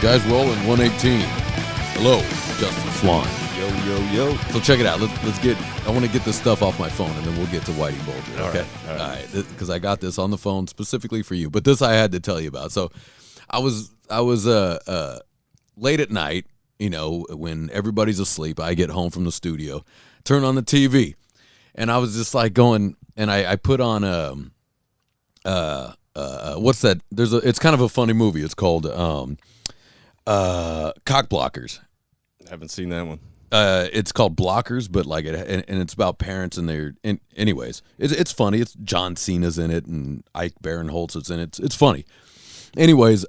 Guys rolling 118. Hello, Justin Swan. Yo. So check it out. Let's get. I want to get this stuff off my phone, and then we'll get to Whitey Bulger. Okay. All right. Because I got this on the phone specifically for you. But this I had to tell you about. So I was late at night. You know, when everybody's asleep, I get home from the studio, turn on the TV, and I was just like going, and I put on what's that? It's kind of a funny movie. It's called Cock Blockers. Haven't seen that one. It's called Blockers, but like and it's about parents and their. Anyways, it's funny. It's John Cena's in it and Ike Barinholtz is in it. It's funny. Anyways,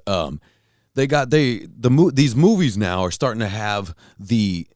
these movies now are starting to have the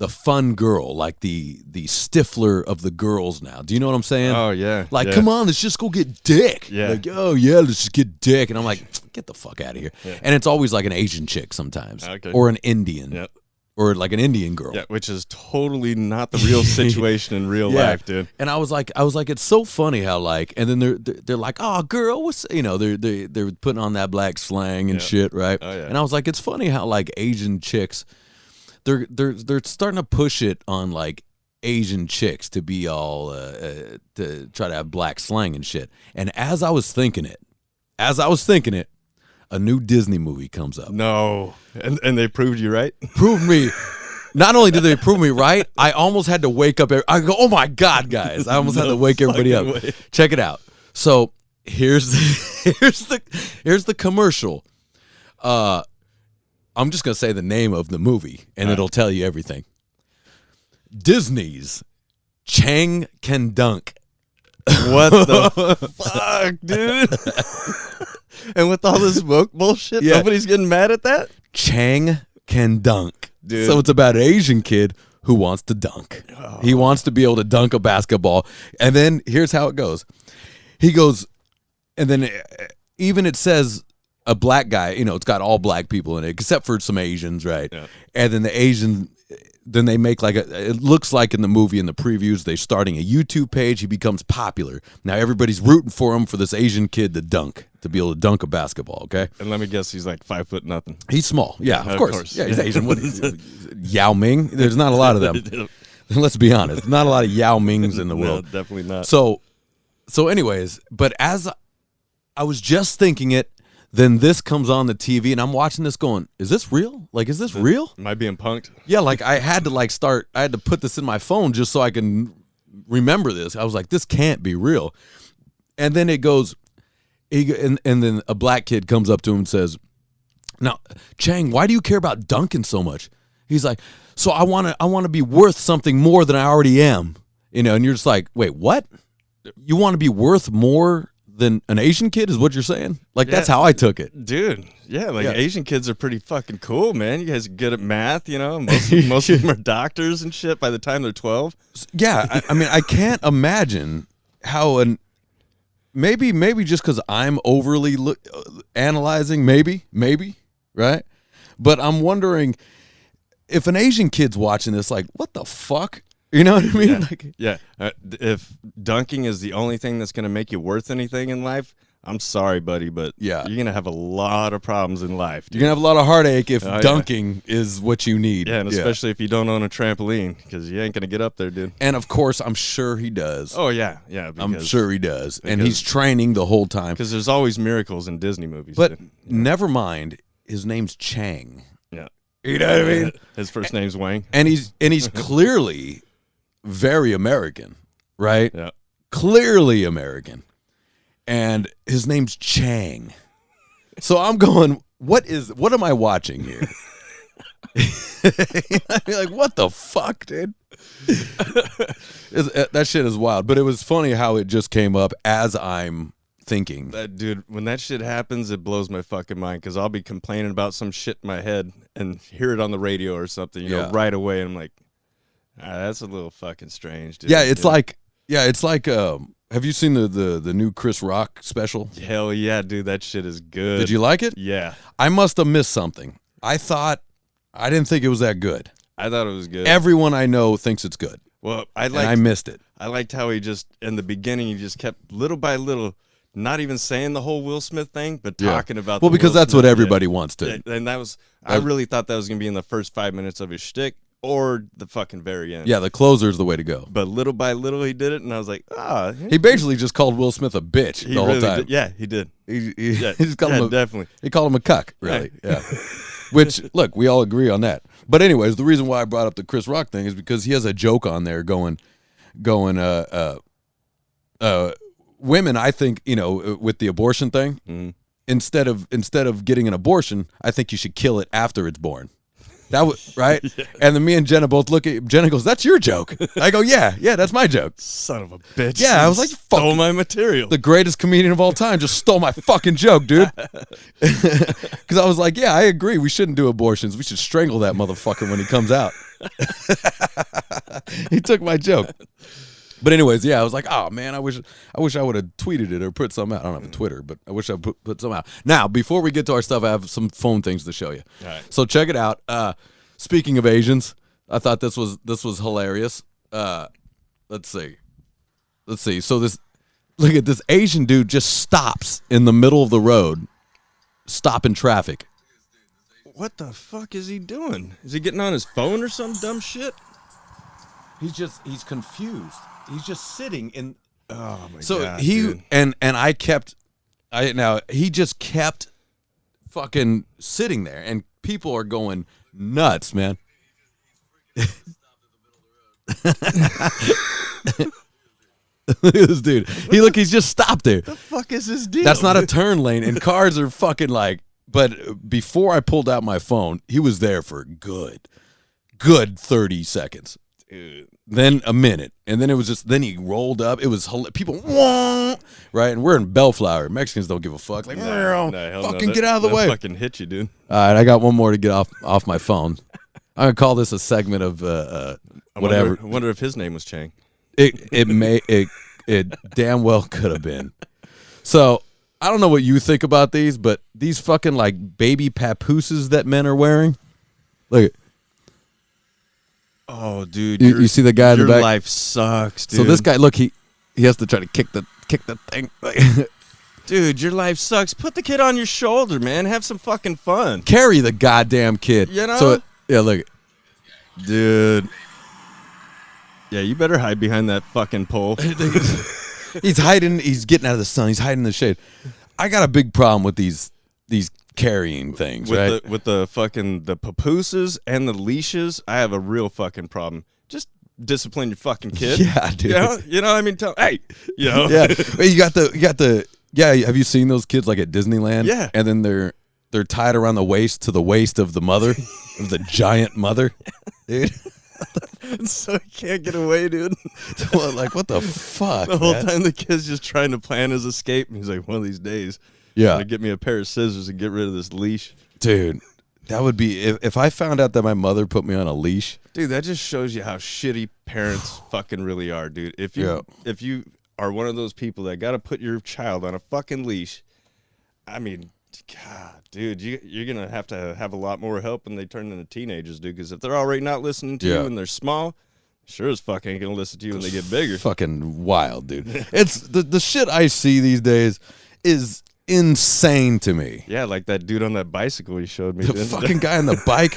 fun girl, like the Stifler of the girls now. Do you know what I'm saying? Oh yeah. Like, come on, let's just go get dick. Yeah. Like, oh yeah, let's just get dick. And I'm like, get the fuck out of here. Yeah. And it's always like an Asian chick sometimes, Okay. or an Indian, Yep. or like an Indian girl. Yeah, which is totally not the real situation in real life, dude. And I was like, it's so funny how like, and then they're like, oh girl, what's, you know, they're putting on that black slang and shit, right? Oh, yeah. And I was like, it's funny how like Asian chicks, they're starting to push it on like Asian chicks to be all to try to have black slang and shit. And as I was thinking it, a new Disney movie comes up. No. And they proved you right? Proved me. Not only did they prove me right, I almost had to wake up. I go, oh my God, guys! I almost had to wake everybody up. Way. Check it out. So here's the commercial. I'm just gonna say the name of the movie, and it'll tell you everything. Disney's Chang Can Dunk. What the fuck, dude? And with all this woke bullshit, nobody's getting mad at that? Chang Can Dunk. Dude. So it's about an Asian kid who wants to dunk. Oh. He wants to be able to dunk a basketball. And then here's how it goes. He goes, and then even it says a black guy, you know, it's got all black people in it, except for some Asians, right? Yeah. And then the Asian, then they make like it looks like in the movie, in the previews, they're starting a YouTube page. He becomes popular. Now everybody's rooting for him, for this Asian kid to dunk, to be able to dunk a basketball, okay? And let me guess, he's like 5'0". He's small. Yeah, of course. Yeah, he's Asian. What is Yao Ming? There's not a lot of them. Let's be honest. Not a lot of Yao Mings in the world. No, definitely not. So anyways, but as I was just thinking it, then this comes on the TV, and I'm watching this going, is this real? Like, is this real? Am I being punked? Yeah, like I had to put this in my phone just so I can remember this. I was like, this can't be real. And then it goes, and then a black kid comes up to him and says, now, Chang, why do you care about dunking so much? He's like, so I want to be worth something more than I already am. You know, and you're just like, wait, what? You want to be worth more than an Asian kid is what you're saying? Like, that's how I took it. Dude, Asian kids are pretty fucking cool, man. You guys are good at math, you know? Most of them are doctors and shit by the time they're 12. Yeah, I mean, I can't imagine how maybe just because I'm overly analyzing, maybe, right? But I'm wondering if an Asian kid's watching this, like, what the fuck? You know what I mean? If dunking is the only thing that's going to make you worth anything in life, I'm sorry, buddy, but you're going to have a lot of problems in life. Dude. You're going to have a lot of heartache if dunking is what you need. Yeah, and especially if you don't own a trampoline, because you ain't going to get up there, dude. And, of course, I'm sure he does. Oh, yeah. I'm sure he does. And he's training the whole time. Because there's always miracles in Disney movies. But never mind, his name's Chang. Yeah. You know what I mean? His first name's Wang. And he's clearly very American, right? Yeah. Clearly American. And his name's Chang. So I'm going, what am I watching here? Like, what the fuck, dude? That shit is wild. But it was funny how it just came up as I'm thinking. Dude, when that shit happens, it blows my fucking mind, because I'll be complaining about some shit in my head and hear it on the radio or something, you know, right away. And I'm like, that's a little fucking strange, dude. Yeah, it's like, have you seen the new Chris Rock special? Hell yeah, dude, that shit is good. Did you like it? Yeah. I must have missed something. I didn't think it was that good. I thought it was good. Everyone I know thinks it's good. Well, I missed it. I liked how he just, in the beginning, he just kept little by little not even saying the whole Will Smith thing, but talking about. Well, the because Will that's Smith what everybody wants to. Yeah, and that was. I really thought that was gonna be in the first 5 minutes of his shtick or the fucking very end. Yeah, the closer is the way to go. But little by little, he did it, and I was like, He basically just called Will Smith a bitch the whole time. Did. Yeah, he did. He just called him definitely. He called him a cuck, really. Yeah. Which, look, we all agree on that. But anyways, the reason why I brought up the Chris Rock thing is because he has a joke on there going, women, I think, with the abortion thing, instead of getting an abortion, I think you should kill it after it's born. That was right. Yeah. And then me and Jenna both look at Jenna goes, "That's your joke." I go, "Yeah, that's my joke." Son of a bitch. Yeah, I was like, "You stole my material." The greatest comedian of all time just stole my fucking joke, dude. Because I was like, "Yeah, I agree. We shouldn't do abortions. We should strangle that motherfucker when he comes out." He took my joke. But anyways, yeah, I was like, "Oh man, I wish I would have tweeted it or put something out. I don't have a Twitter, but I wish I put something out." Now, before we get to our stuff, I have some phone things to show you. All right. So check it out. Speaking of Asians, I thought this was hilarious. Let's see. So look at this Asian dude just stops in the middle of the road, stopping traffic. What the fuck is he doing? Is he getting on his phone or some dumb shit? He's confused. He's just sitting in. Oh my god! So dude. he just kept fucking sitting there, and people are going nuts, man. Look at this dude. He's just stopped there. The fuck is this deal? That's not a turn lane, and cars are fucking like. But before I pulled out my phone, he was there for good 30 seconds. Dude. Then a minute, and then then he rolled up. It was people, right? And we're in Bellflower. Mexicans don't give a fuck. Like, fucking get out of the way. Fucking hit you, dude. All right, I got one more to get off my phone. I'm gonna call this a segment of whatever. I wonder if his name was Chang. It damn well could have been. So I don't know what you think about these, but these fucking like baby papooses that men are wearing. Look. Oh, dude! You see the guy in the back? Your life sucks, dude. So this guy, look, he has to try to kick the thing. Dude, your life sucks. Put the kid on your shoulder, man. Have some fucking fun. Carry the goddamn kid. You know? So yeah, look, dude. Yeah, you better hide behind that fucking pole. He's hiding. He's getting out of the sun. He's hiding in the shade. I got a big problem with these carrying things, right? With the fucking the papooses and the leashes, I have a real fucking problem. Just discipline your fucking kid. Yeah, dude. You know what I mean? Hey, Yeah. You got the yeah, have you seen those kids like at Disneyland? Yeah. And then they're tied around the waist to the waist of the mother, of the giant mother. Dude. So he can't get away, dude. Like, what the fuck? The whole time the kid's just trying to plan his escape, and he's like, one of these days, yeah, get me a pair of scissors and get rid of this leash. Dude, that would be if I found out that my mother put me on a leash. Dude, that just shows you how shitty parents fucking really are, dude. If you are one of those people that got to put your child on a fucking leash, I mean, God, dude, you're going to have a lot more help when they turn into teenagers, dude, because if they're already not listening to you when they're small, sure as fuck ain't going to listen to you when they get bigger. Fucking wild, dude. It's the shit I see these days is insane to me. Yeah, like that dude on that bicycle he showed me. The fucking guy on the bike.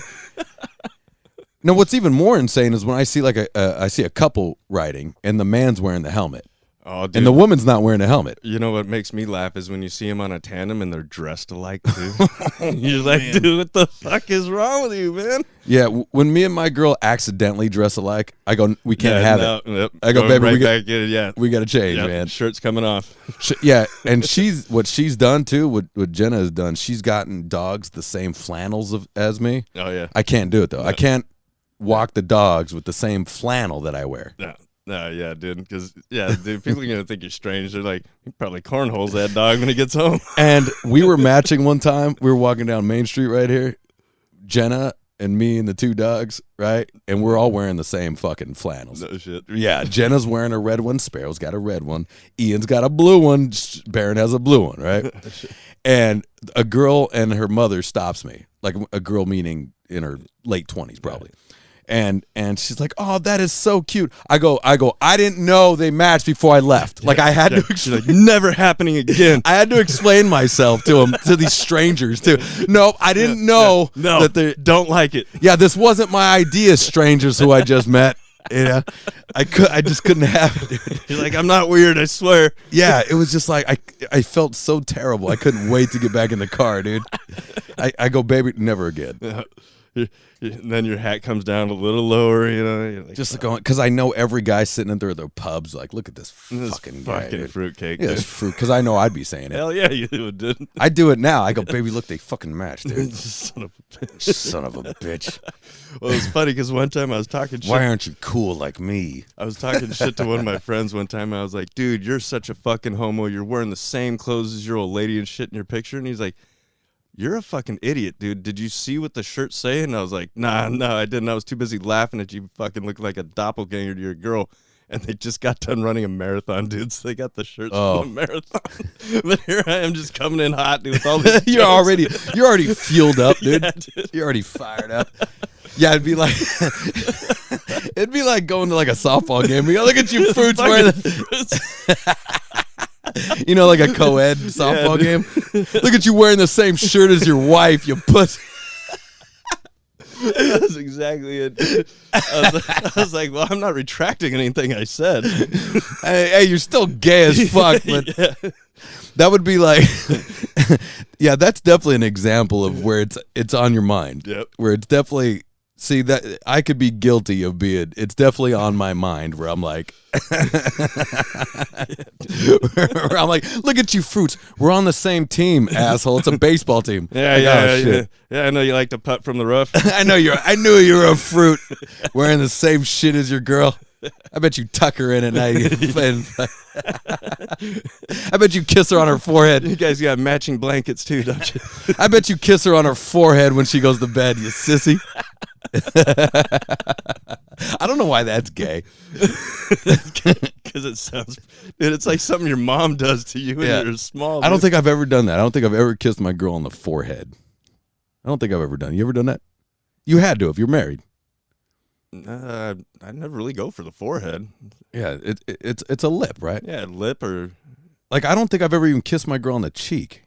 No, what's even more insane is when I see I see a couple riding and the man's wearing the helmet. Oh, dude. And the woman's not wearing a helmet. You know what makes me laugh is when you see them on a tandem and they're dressed alike too. You're like, man, dude, what the fuck is wrong with you, man? Yeah, when me and my girl accidentally dress alike, I go, we can't have it. Yep. I go, baby, we got to change, man. Shirt's coming off. Yeah, and what she's done too, what Jenna has done, she's gotten dogs the same flannels as me. Oh yeah, I can't do it though. No. I can't walk the dogs with the same flannel that I wear. No, yeah, dude, because, dude, people are going to think you're strange. They're like, he probably cornholes that dog when he gets home. And we were matching one time. We were walking down Main Street right here, Jenna and me and the two dogs, right? And we're all wearing the same fucking flannels. No shit. Yeah, Jenna's wearing a red one. Sparrow's got a red one. Ian's got a blue one. Barron has a blue one, right? And a girl and her mother stops me. Like a girl meaning in her late 20s probably. And she's like, "Oh, that is so cute." I go, "I didn't know they matched before I left. Like I had to She's like, never happening again. I had to explain myself to these strangers too. No, I didn't know that they don't like it. Yeah, this wasn't my idea, strangers who I just met. Yeah, I just couldn't have it. Dude. You're like, I'm not weird, I swear. Yeah, it was just like I felt so terrible. I couldn't wait to get back in the car, dude. I go, baby, never again. And then your hat comes down a little lower, you know. You're like, just going because I know every guy sitting in their pubs like, look at this fucking guy, fucking fruitcake. Yeah, it's fruit because I know I'd be saying it. Hell yeah, you did. I do it now. I go, baby, look, they fucking matched, dude. Son of a bitch. Son of a bitch. Well, it was funny because one time I was talking shit. Why aren't you cool like me? I was talking shit to one of my friends one time. I was like, dude, you're such a fucking homo. You're wearing the same clothes as your old lady and shit in your picture. And he's like, you're a fucking idiot, dude. Did you see what the shirts say? And I was like, nah, no, I didn't. I was too busy laughing at you fucking look like a doppelganger to your girl. And they just got done running a marathon, dude. So they got the shirts for the marathon. But here I am just coming in hot, dude, with all these you're already fueled up, dude. Yeah, dude. You're already fired up. Yeah, it'd be like going to like a softball game. You go, look at you fruits wearing you know, like a co-ed softball game. Look at you wearing the same shirt as your wife, you pussy. That's exactly it. I was like, well, I'm not retracting anything I said. Hey, you're still gay as fuck, but that would be like, yeah, that's definitely an example of where it's on your mind. Yep. Where it's definitely, see, that I could be guilty of being, it's definitely on my mind where I'm like, where I'm like, look at you fruits. We're on the same team, asshole. It's a baseball team. Yeah. I know you like to putt from the rough. I knew you were a fruit wearing the same shit as your girl. I bet you tuck her in at night. I bet you kiss her on her forehead. You guys got matching blankets too, don't you? I bet you kiss her on her forehead when she goes to bed, you sissy. I don't know why that's gay. Because it sounds, dude, it's like something your mom does to you when you're small. Dude. I don't think I've ever done that. I don't think I've ever kissed my girl on the forehead. I don't think I've ever done it. You ever done that? You had to if you're married. I never really go for the forehead. Yeah, it's a lip, right? Yeah, lip or like I don't think I've ever even kissed my girl on the cheek.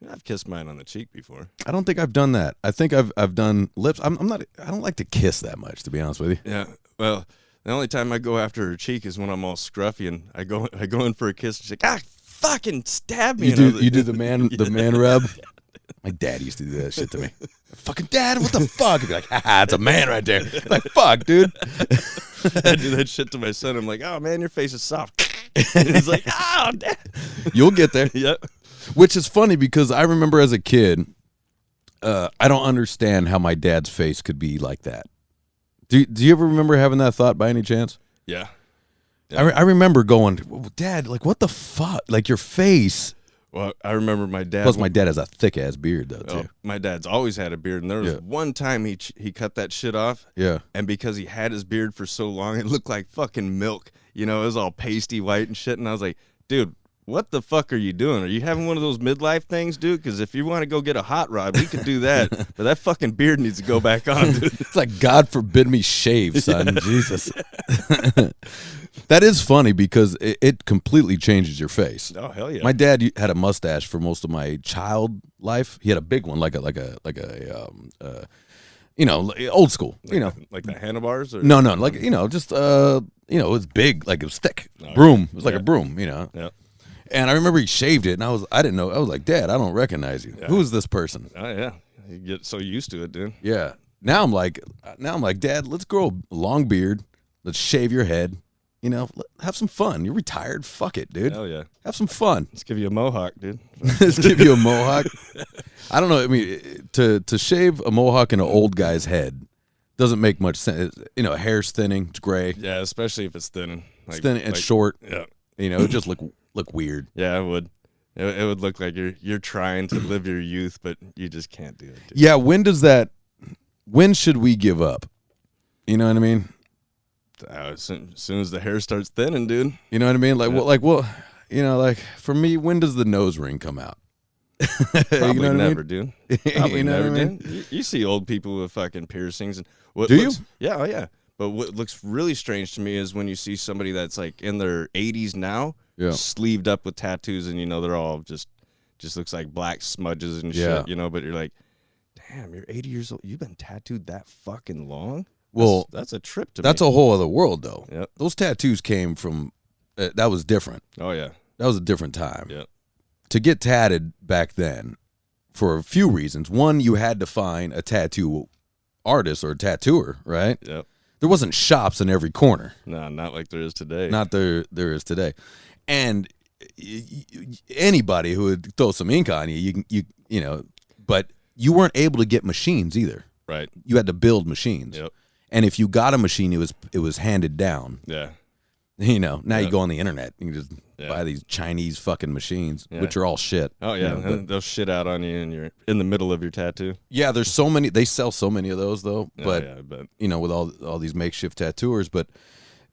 I've kissed mine on the cheek before. I don't think I've done that. I think I've done lips. I don't like to kiss that much, to be honest with you. Yeah. Well, the only time I go after her cheek is when I'm all scruffy and I go in for a kiss. She's like, fucking stab me. You do the man rub. My dad used to do that shit to me. Fucking dad, what the fuck? He'd be like, haha, it's a man right there. Like, fuck, dude. I do that shit to my son. I'm like, oh man, your face is soft. And he's like, oh, dad. You'll get there. Yep. Which is funny because I remember as a kid, I don't understand how my dad's face could be like that. Do you ever remember having that thought by any chance? Yeah. I remember going, Dad, like, what the fuck? Like, your face. Well, I remember my dad. Plus, my dad has a thick-ass beard, though, too. My dad's always had a beard, and there was one time he cut that shit off. Yeah. And because he had his beard for so long, it looked like fucking milk. You know, it was all pasty white and shit, and I was like, dude, what the fuck are you doing? Are you having one of those midlife things, dude? Because if you want to go get a hot rod, we could do that. But that fucking beard needs to go back on, dude. It's like, God forbid me shave, son. Yeah. Jesus. That is funny because it completely changes your face. Oh, hell yeah. My dad had a mustache for most of my child life. He had a big one, like a you know, old school, like you know. Like the handlebars? Or? No, like, you know, just, it was big, like it was thick. Broom. It was like a broom, you know. Yeah. And I remember he shaved it, and I didn't know. I was like, Dad, I don't recognize you. Yeah. Who is this person? Oh, yeah. You get so used to it, dude. Yeah. Now I'm like, Dad, let's grow a long beard. Let's shave your head. You know, have some fun. You're retired. Fuck it, dude. Hell yeah. Have some fun. Let's give you a mohawk, dude. Let's give you a mohawk. I don't know. I mean, to shave a mohawk in an old guy's head doesn't make much sense. You know, hair's thinning. It's gray. Yeah, especially if it's thinning. It's thin and short. Yeah. You know, it just look weird. Yeah, it would. It would look like you're trying to live your youth, but you just can't do it. Dude. Yeah. When should we give up? You know what I mean? As soon as the hair starts thinning, dude. You know what I mean? Like, well, you know, like for me, when does the nose ring come out? Probably you know never, dude. Probably you know never, what I mean? dude. You see old people with fucking piercings. And Do you? Yeah, oh yeah. But what looks really strange to me is when you see somebody that's like in their 80s now, sleeved up with tattoos, and they're all just looks like black smudges and shit, but you're like, damn, you're 80 years old. You've been tattooed that fucking long? Well, that's a trip to me. That's a whole other world, though. Yep. Those tattoos came from, that was different. Oh, yeah. That was a different time. Yep. To get tatted back then, for a few reasons. One, you had to find a tattoo artist or a tattooer, right? Yep. There wasn't shops in every corner. No, not like there is today. Not there is today. And anybody who would throw some ink on you, but you weren't able to get machines either. Right. You had to build machines. Yep. And if you got a machine, it was handed down. Yeah. Now you go on the internet, you can just buy these Chinese fucking machines, which are all shit. Oh yeah, they'll shit out on you, and you're in the middle of your tattoo. Yeah, there's so many. They sell so many of those though, but with all these makeshift tattooers, but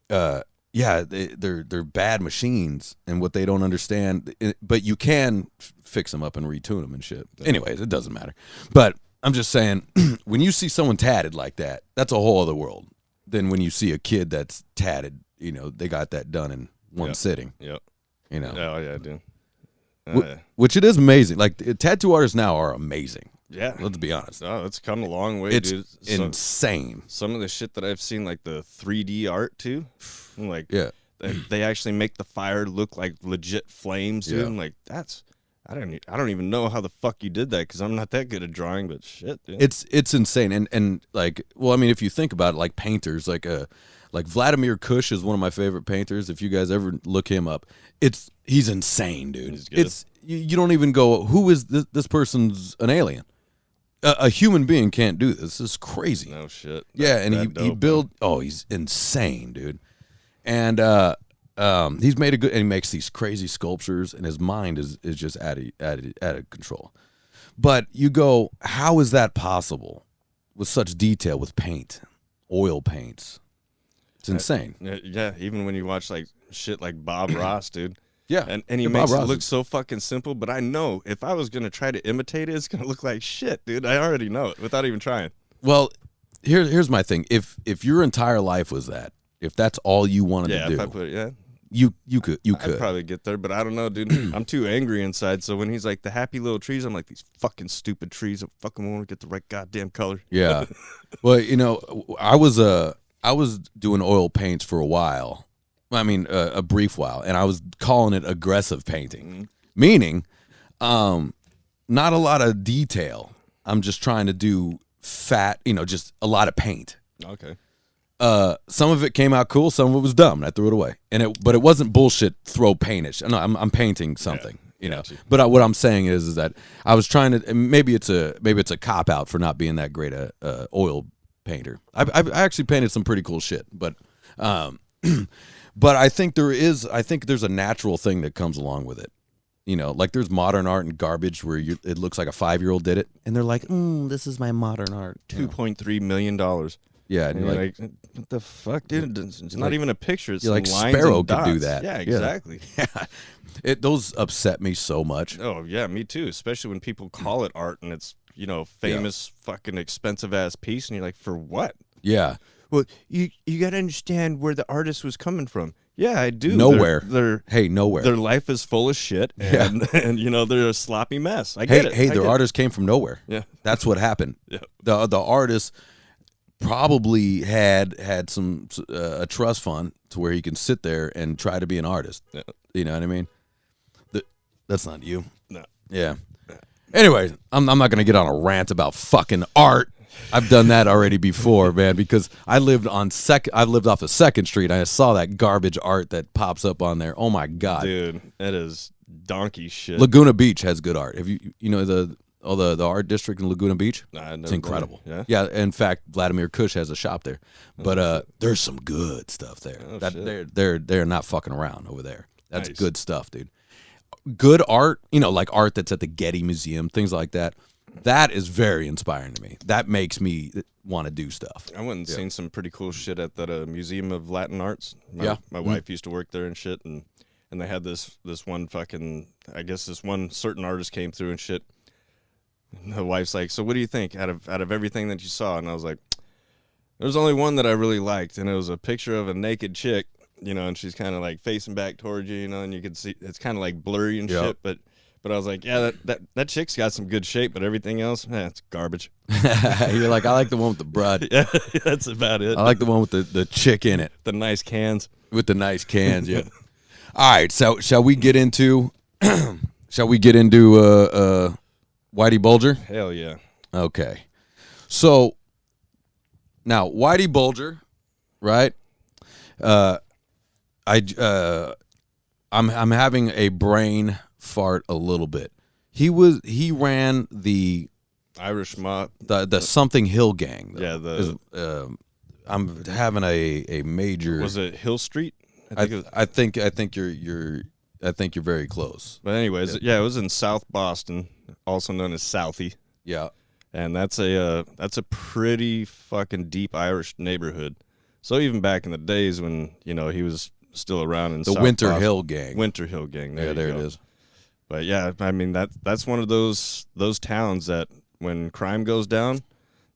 they're bad machines, and what they don't understand. But you can fix them up and retune them and shit. Anyways, it doesn't matter. But I'm just saying, when you see someone tatted like that, that's a whole other world than when you see a kid that's tatted. They got that done in one sitting. Yep. Oh yeah, dude. Which it is amazing. Like tattoo artists now are amazing. Yeah. Let's be honest. Oh, it's come a long way, dude. It's insane. Some of the shit that I've seen, like the 3D art too. Like they actually make the fire look like legit flames, dude. I'm like, I don't even know how the fuck you did that, because I'm not that good at drawing, but shit, dude. It's insane. And like, well, I mean, if you think about it, like painters, like Vladimir Kush is one of my favorite painters. If you guys ever look him up, he's insane, dude. It's you don't even go, who is this person's an alien? A human being can't do this. This is crazy. No shit. Yeah, and he built. Oh, he's insane, dude. And he's made and he makes these crazy sculptures, and his mind is just out of control. But you go, how is that possible with such detail with paint, oil paints? It's insane. Yeah, even when you watch like shit like Bob Ross, dude. Yeah. And he makes it look so fucking simple, but I know if I was going to try to imitate it, it's going to look like shit, dude. I already know it without even trying. Well, here's my thing. If your entire life was that, if that's all you wanted to do. If I put it, you could. I'd probably get there, but I don't know, dude. I'm too angry inside, so when he's like the happy little trees, I'm like, these fucking stupid trees, I fucking want to get the right goddamn color. Yeah. Well, I was doing oil paints for a while. I mean, a brief while, and I was calling it aggressive painting, meaning not a lot of detail. I'm just trying to do fat, just a lot of paint. Okay. Some of it came out cool, some of it was dumb, and I threw it away. But it wasn't bullshit throw paintish. No, I'm painting something, But what I'm saying is that I was trying to. Maybe it's a cop out for not being that great a oil painter. I actually painted some pretty cool shit, but but I think there's a natural thing that comes along with it. Like there's modern art and garbage where it looks like a 5-year-old did it, and they're like, this is my modern art. $2.3 million. Yeah, and you're like, what the fuck, dude? It's not even a picture. It's you're like lines Sparrow and could dots. do that. Yeah, exactly. Yeah. Those upset me so much. Oh yeah, me too. Especially when people call it art and it's famous fucking expensive ass piece, and you're like, for what? Yeah. Well, you got to understand where the artist was coming from. Yeah, I do. Nowhere. Nowhere. Their life is full of shit, and they're a sloppy mess. I get it. Hey, their artist came from nowhere. Yeah, that's what happened. Yeah, the artist probably had some a trust fund to where he can sit there and try to be an artist. Yeah. You know what I mean? That's not you. No. Yeah. Anyway, I'm not gonna get on a rant about fucking art. I've done that already before, man, because I lived off of 2nd Street. And I saw that garbage art that pops up on there. Oh my god, dude, that is donkey shit. Laguna Beach has good art. Have you the art district in Laguna Beach? It's incredible. Yeah. In fact, Vladimir Kush has a shop there, but there's some good stuff there. They're not fucking around over there. That's nice. Good stuff, dude. Good art, like art that's at the Getty Museum, things like that. That is very inspiring to me. That makes me want to do stuff. I went and seen some pretty cool shit at that Museum of Latin Arts. My wife used to work there and shit, and and they had this one fucking, I guess this one certain artist came through and shit. And the wife's like, so what do you think out of everything that you saw? And I was like, there's only one that I really liked, and it was a picture of a naked chick, you know, and she's kind of like facing back towards you, you know, and you can see it's kind of like blurry and shit, but I was like, yeah, that chick's got some good shape, but everything else, it's garbage. You're like, I like the one with the broad. Yeah, that's about it. I like the one with the chick in it. The nice cans. With the nice cans, yeah. All right, so shall we get into Whitey Bulger? Hell yeah. Okay. So now Whitey Bulger, right? I'm having a brain fart a little bit. He ran the Irish mob, the Something Hill gang. Though. Yeah, I'm having a major. Was it Hill Street? I think you're very close. But anyways, it was in South Boston, also known as Southie. Yeah, and that's a pretty fucking deep Irish neighborhood. So even back in the days when he was still around in the South Winter Boston, Hill gang. Winter Hill gang. There it is. But yeah, I mean that's one of those towns that when crime goes down,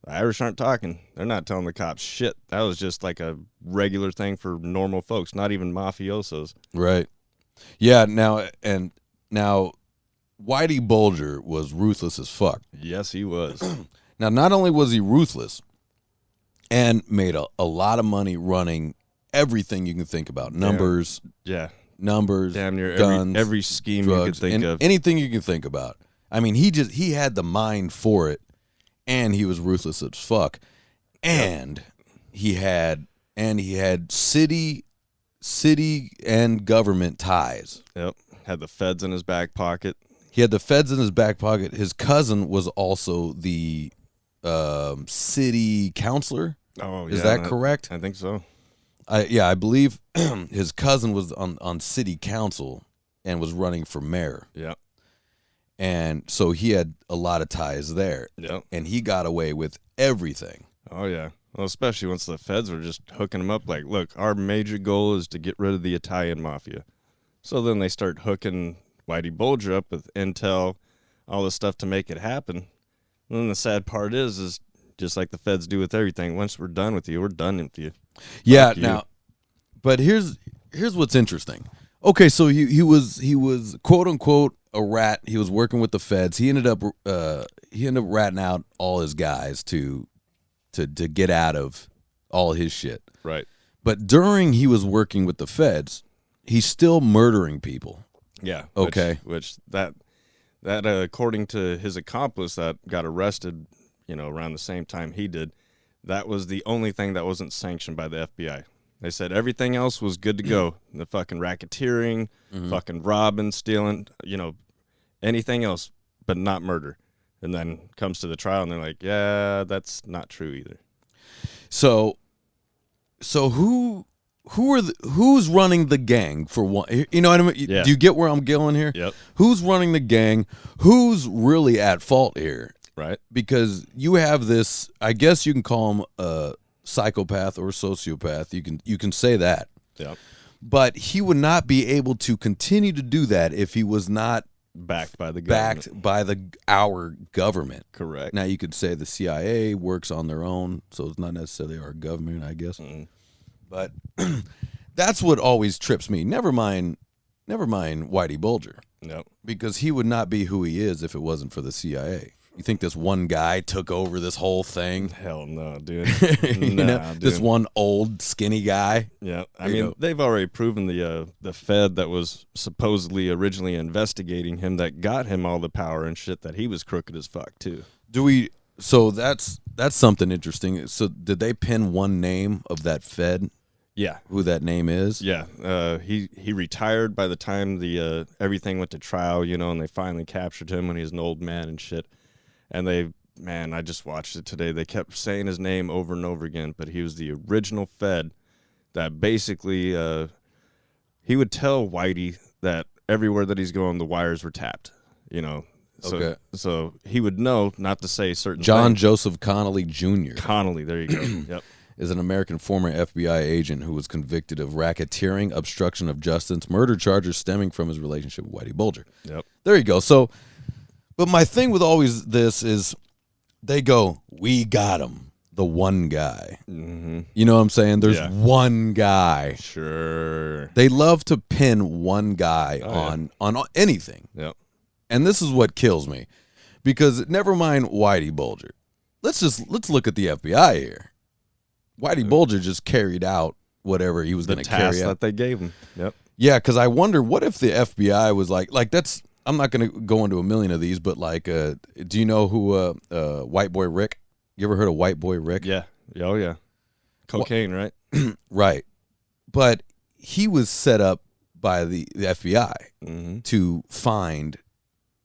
the Irish aren't talking. They're not telling the cops shit. That was just like a regular thing for normal folks, not even mafiosos. Right. Yeah. Now Whitey Bulger was ruthless as fuck. Yes, he was. Now, not only was he ruthless and made a lot of money running everything you can think about. Numbers. Yeah. Numbers. Damn near guns, every scheme drugs, you could think of. Anything you can think about. I mean, he had the mind for it, and he was ruthless as fuck. And he had city and government ties. Yep. Had the feds in his back pocket. He had the feds in his back pocket. His cousin was also the city councilor. Oh, yeah. Is that correct? I think so. I believe his cousin was on city council and was running for mayor. Yeah. And so he had a lot of ties there. Yep. And he got away with everything. Oh, yeah. Well, especially once the feds were just hooking him up like, look, our major goal is to get rid of the Italian mafia. So then they start hooking Whitey Bulger up with intel, all this stuff to make it happen. And then the sad part is just like the feds do with everything. Once we're done with you, we're done with you. Yeah, now, but here's what's interesting. Okay, so he was quote unquote a rat. He was working with the feds. He ended up ratting out all his guys to get out of all his shit. Right. But during he was working with the feds, he's still murdering people. Yeah. Okay. Which that according to his accomplice that got arrested, around the same time he did, that was the only thing that wasn't sanctioned by the FBI. They said everything else was good to go. The fucking racketeering, fucking robbing, stealing, anything else, but not murder. And then comes to the trial and they're like, yeah, that's not true either. So who's running the gang for one? You know what I mean? Yeah. Do you get where I'm going here? Yep. Who's running the gang? Who's really at fault here? Right. Because you have this, I guess you can call him a psychopath or sociopath. You can say that. Yep. But he would not be able to continue to do that if he was not backed by the government. Our government. Correct. Now you could say the CIA works on their own, so it's not necessarily our government, I guess. But that's what always trips me. Never mind Whitey Bulger. Nope. Because he would not be who he is if it wasn't for the CIA. You think this one guy took over this whole thing? Hell no, dude. Dude. This one old skinny guy. Yeah, I mean, they've already proven the Fed that was supposedly originally investigating him, that got him all the power and shit, that he was crooked as fuck too. So that's something interesting. So did they pin one name of that Fed? Yeah. Who that name is? Yeah. He retired by the time the everything went to trial, and they finally captured him when he was an old man and shit. And I just watched it today. They kept saying his name over and over again, but he was the original Fed that basically he would tell Whitey that everywhere that he's going, the wires were tapped, Okay. So he would know not to say certain John things. Joseph Connolly Jr. Connolly, there you go. Yep. is an American former FBI agent who was convicted of racketeering, obstruction of justice, murder charges stemming from his relationship with Whitey Bulger. Yep. There you go. So, but my thing with always this is they go, we got him, the one guy. Mm-hmm. You know what I'm saying? There's one guy. Sure. They love to pin one guy on anything. Yep. And this is what kills me. Because never mind Whitey Bulger. Let's look at the FBI here. Whitey Bulger just carried out whatever he was going to carry out. that they gave him. Yep. Yeah, because I wonder what if the FBI was like that's. I'm not going to go into a million of these, but like, do you know who White Boy Rick? You ever heard of White Boy Rick? Yeah. Oh yeah. Cocaine, right? Right. But he was set up by the FBI to find.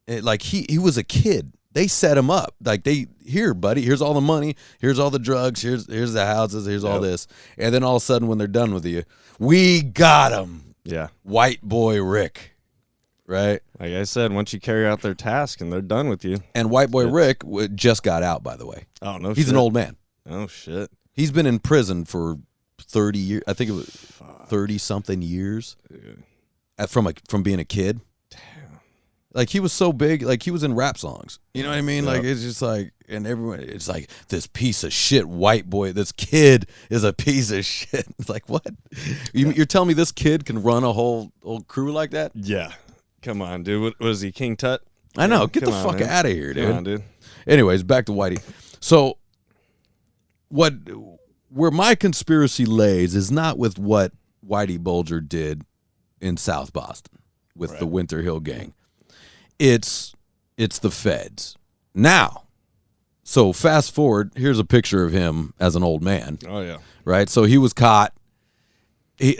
Like he was a kid. They set him up. Like here, buddy, here's all the money, here's all the drugs, here's the houses, here's all this. And then all of a sudden when they're done with you, we got him. Yeah. White Boy Rick. Right? Like I said, once you carry out their task and they're done with you. And White Boy Rick just got out, by the way. Oh, no shit. He's an old man. Oh, shit. He's been in prison for 30 years. I think it was 30-something years from being a kid. Like, he was so big, like, he was in rap songs. You know what I mean? Like, it's just like, and everyone, it's like, this piece of shit white boy, this kid is a piece of shit. It's like, what? You're telling me this kid can run a whole crew like that? Yeah. Come on, dude. What was he, King Tut? I know. Get the fuck out of here, dude. Come on, dude. Anyways, back to Whitey. So, where my conspiracy lays is not with what Whitey Bulger did in South Boston with the Winter Hill Gang. It's the feds. Now, so fast forward, here's a picture of him as an old man. Oh yeah. Right? So he was caught. He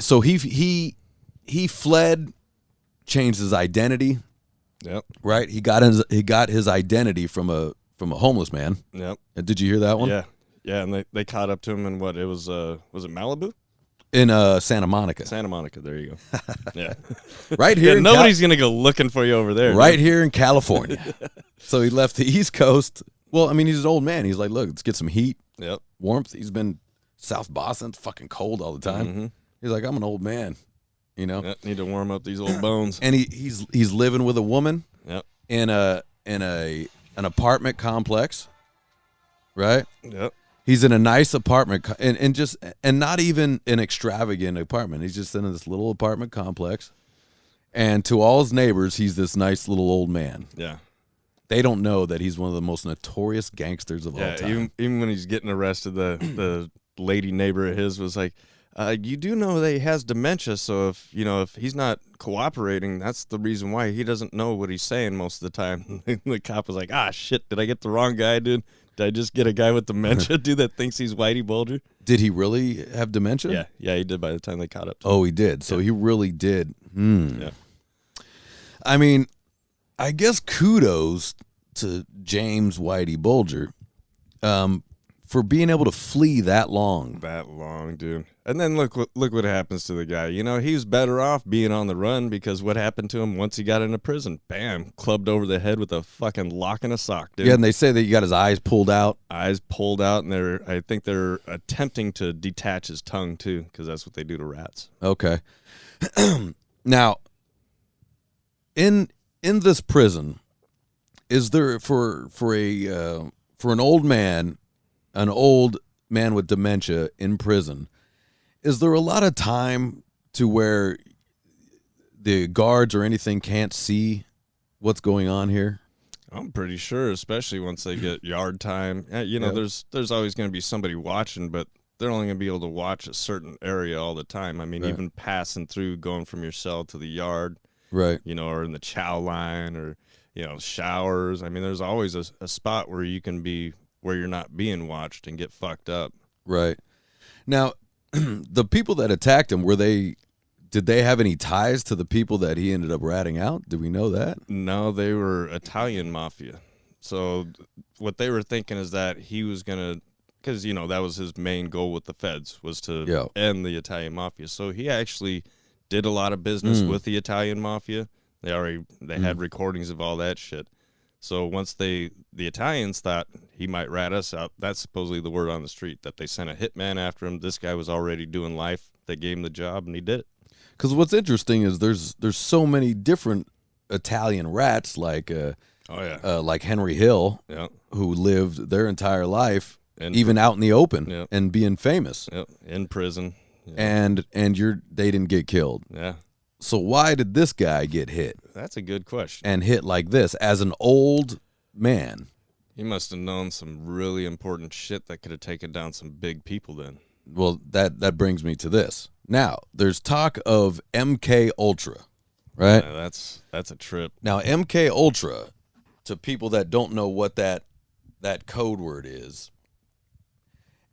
fled, changed his identity. Yep. Right? He got his identity from a homeless man. Yep. Did you hear that one? Yeah. Yeah, and they caught up to him in what? It was it Malibu? In Santa Monica. Santa Monica, there you go. Yeah. Right here. Nobody's going to go looking for you over there. Right here in California. So he left the East Coast. Well, I mean, he's an old man. He's like, look, let's get some heat. Yep. Warmth. He's been South Boston. It's fucking cold all the time. Mm-hmm. He's like, I'm an old man, you know. Yep, need to warm up these old bones. And he's living with a woman. Yep. In an apartment complex. Right? Yep. He's in a nice apartment and not even an extravagant apartment. He's just in this little apartment complex. And to all his neighbors, he's this nice little old man. Yeah. They don't know that he's one of the most notorious gangsters of all time. Even when he's getting arrested, the lady neighbor of his was like, you do know that he has dementia, so if he's not cooperating, that's the reason why. He doesn't know what he's saying most of the time. The cop was like, shit, did I get the wrong guy, dude? Did I just get a guy with dementia, dude, that thinks he's Whitey Bulger? Did he really have dementia? Yeah, he did by the time they caught up to him. Oh, he did. So he really did. Yeah. I mean, I guess kudos to James Whitey Bulger for being able to flee that long. That long, dude. And then look what happens to the guy. You know, he's better off being on the run because what happened to him once he got into prison? Bam, clubbed over the head with a fucking lock and a sock, dude. Yeah, and they say that he got his eyes pulled out. Eyes pulled out, and I think they're attempting to detach his tongue too, because that's what they do to rats. Okay. Now, in this prison, is there for an old man with dementia in prison? Is there a lot of time to where the guards or anything can't see what's going on here? I'm pretty sure, especially once they get yard time. There's always going to be somebody watching, but they're only going to be able to watch a certain area all the time. I mean, even passing through, going from your cell to the yard, right? Or in the chow line or, showers. I mean, there's always a spot where you can be where you're not being watched and get fucked up. Right. Now, the people that attacked him, did they have any ties to the people that he ended up ratting out? Do we know that? No, they were Italian mafia. So what they were thinking is that he was going to, because, that was his main goal with the feds, was to end the Italian mafia. So he actually did a lot of business with the Italian mafia. They had recordings of all that shit. So once the Italians thought he might rat us out. That's supposedly the word on the street, that they sent a hitman after him. This guy was already doing life. They gave him the job, and he did it. Because what's interesting is there's so many different Italian rats, like like Henry Hill, who lived their entire life even out in the open and being famous, in prison, and they didn't get killed. Yeah. So why did this guy get hit? That's a good question. And hit like this as an old man? He must have known some really important shit that could have taken down some big people then. Well, that brings me to this. Now, there's talk of MK Ultra, right? Yeah, that's a trip. Now, MK Ultra, to people that don't know what that code word is,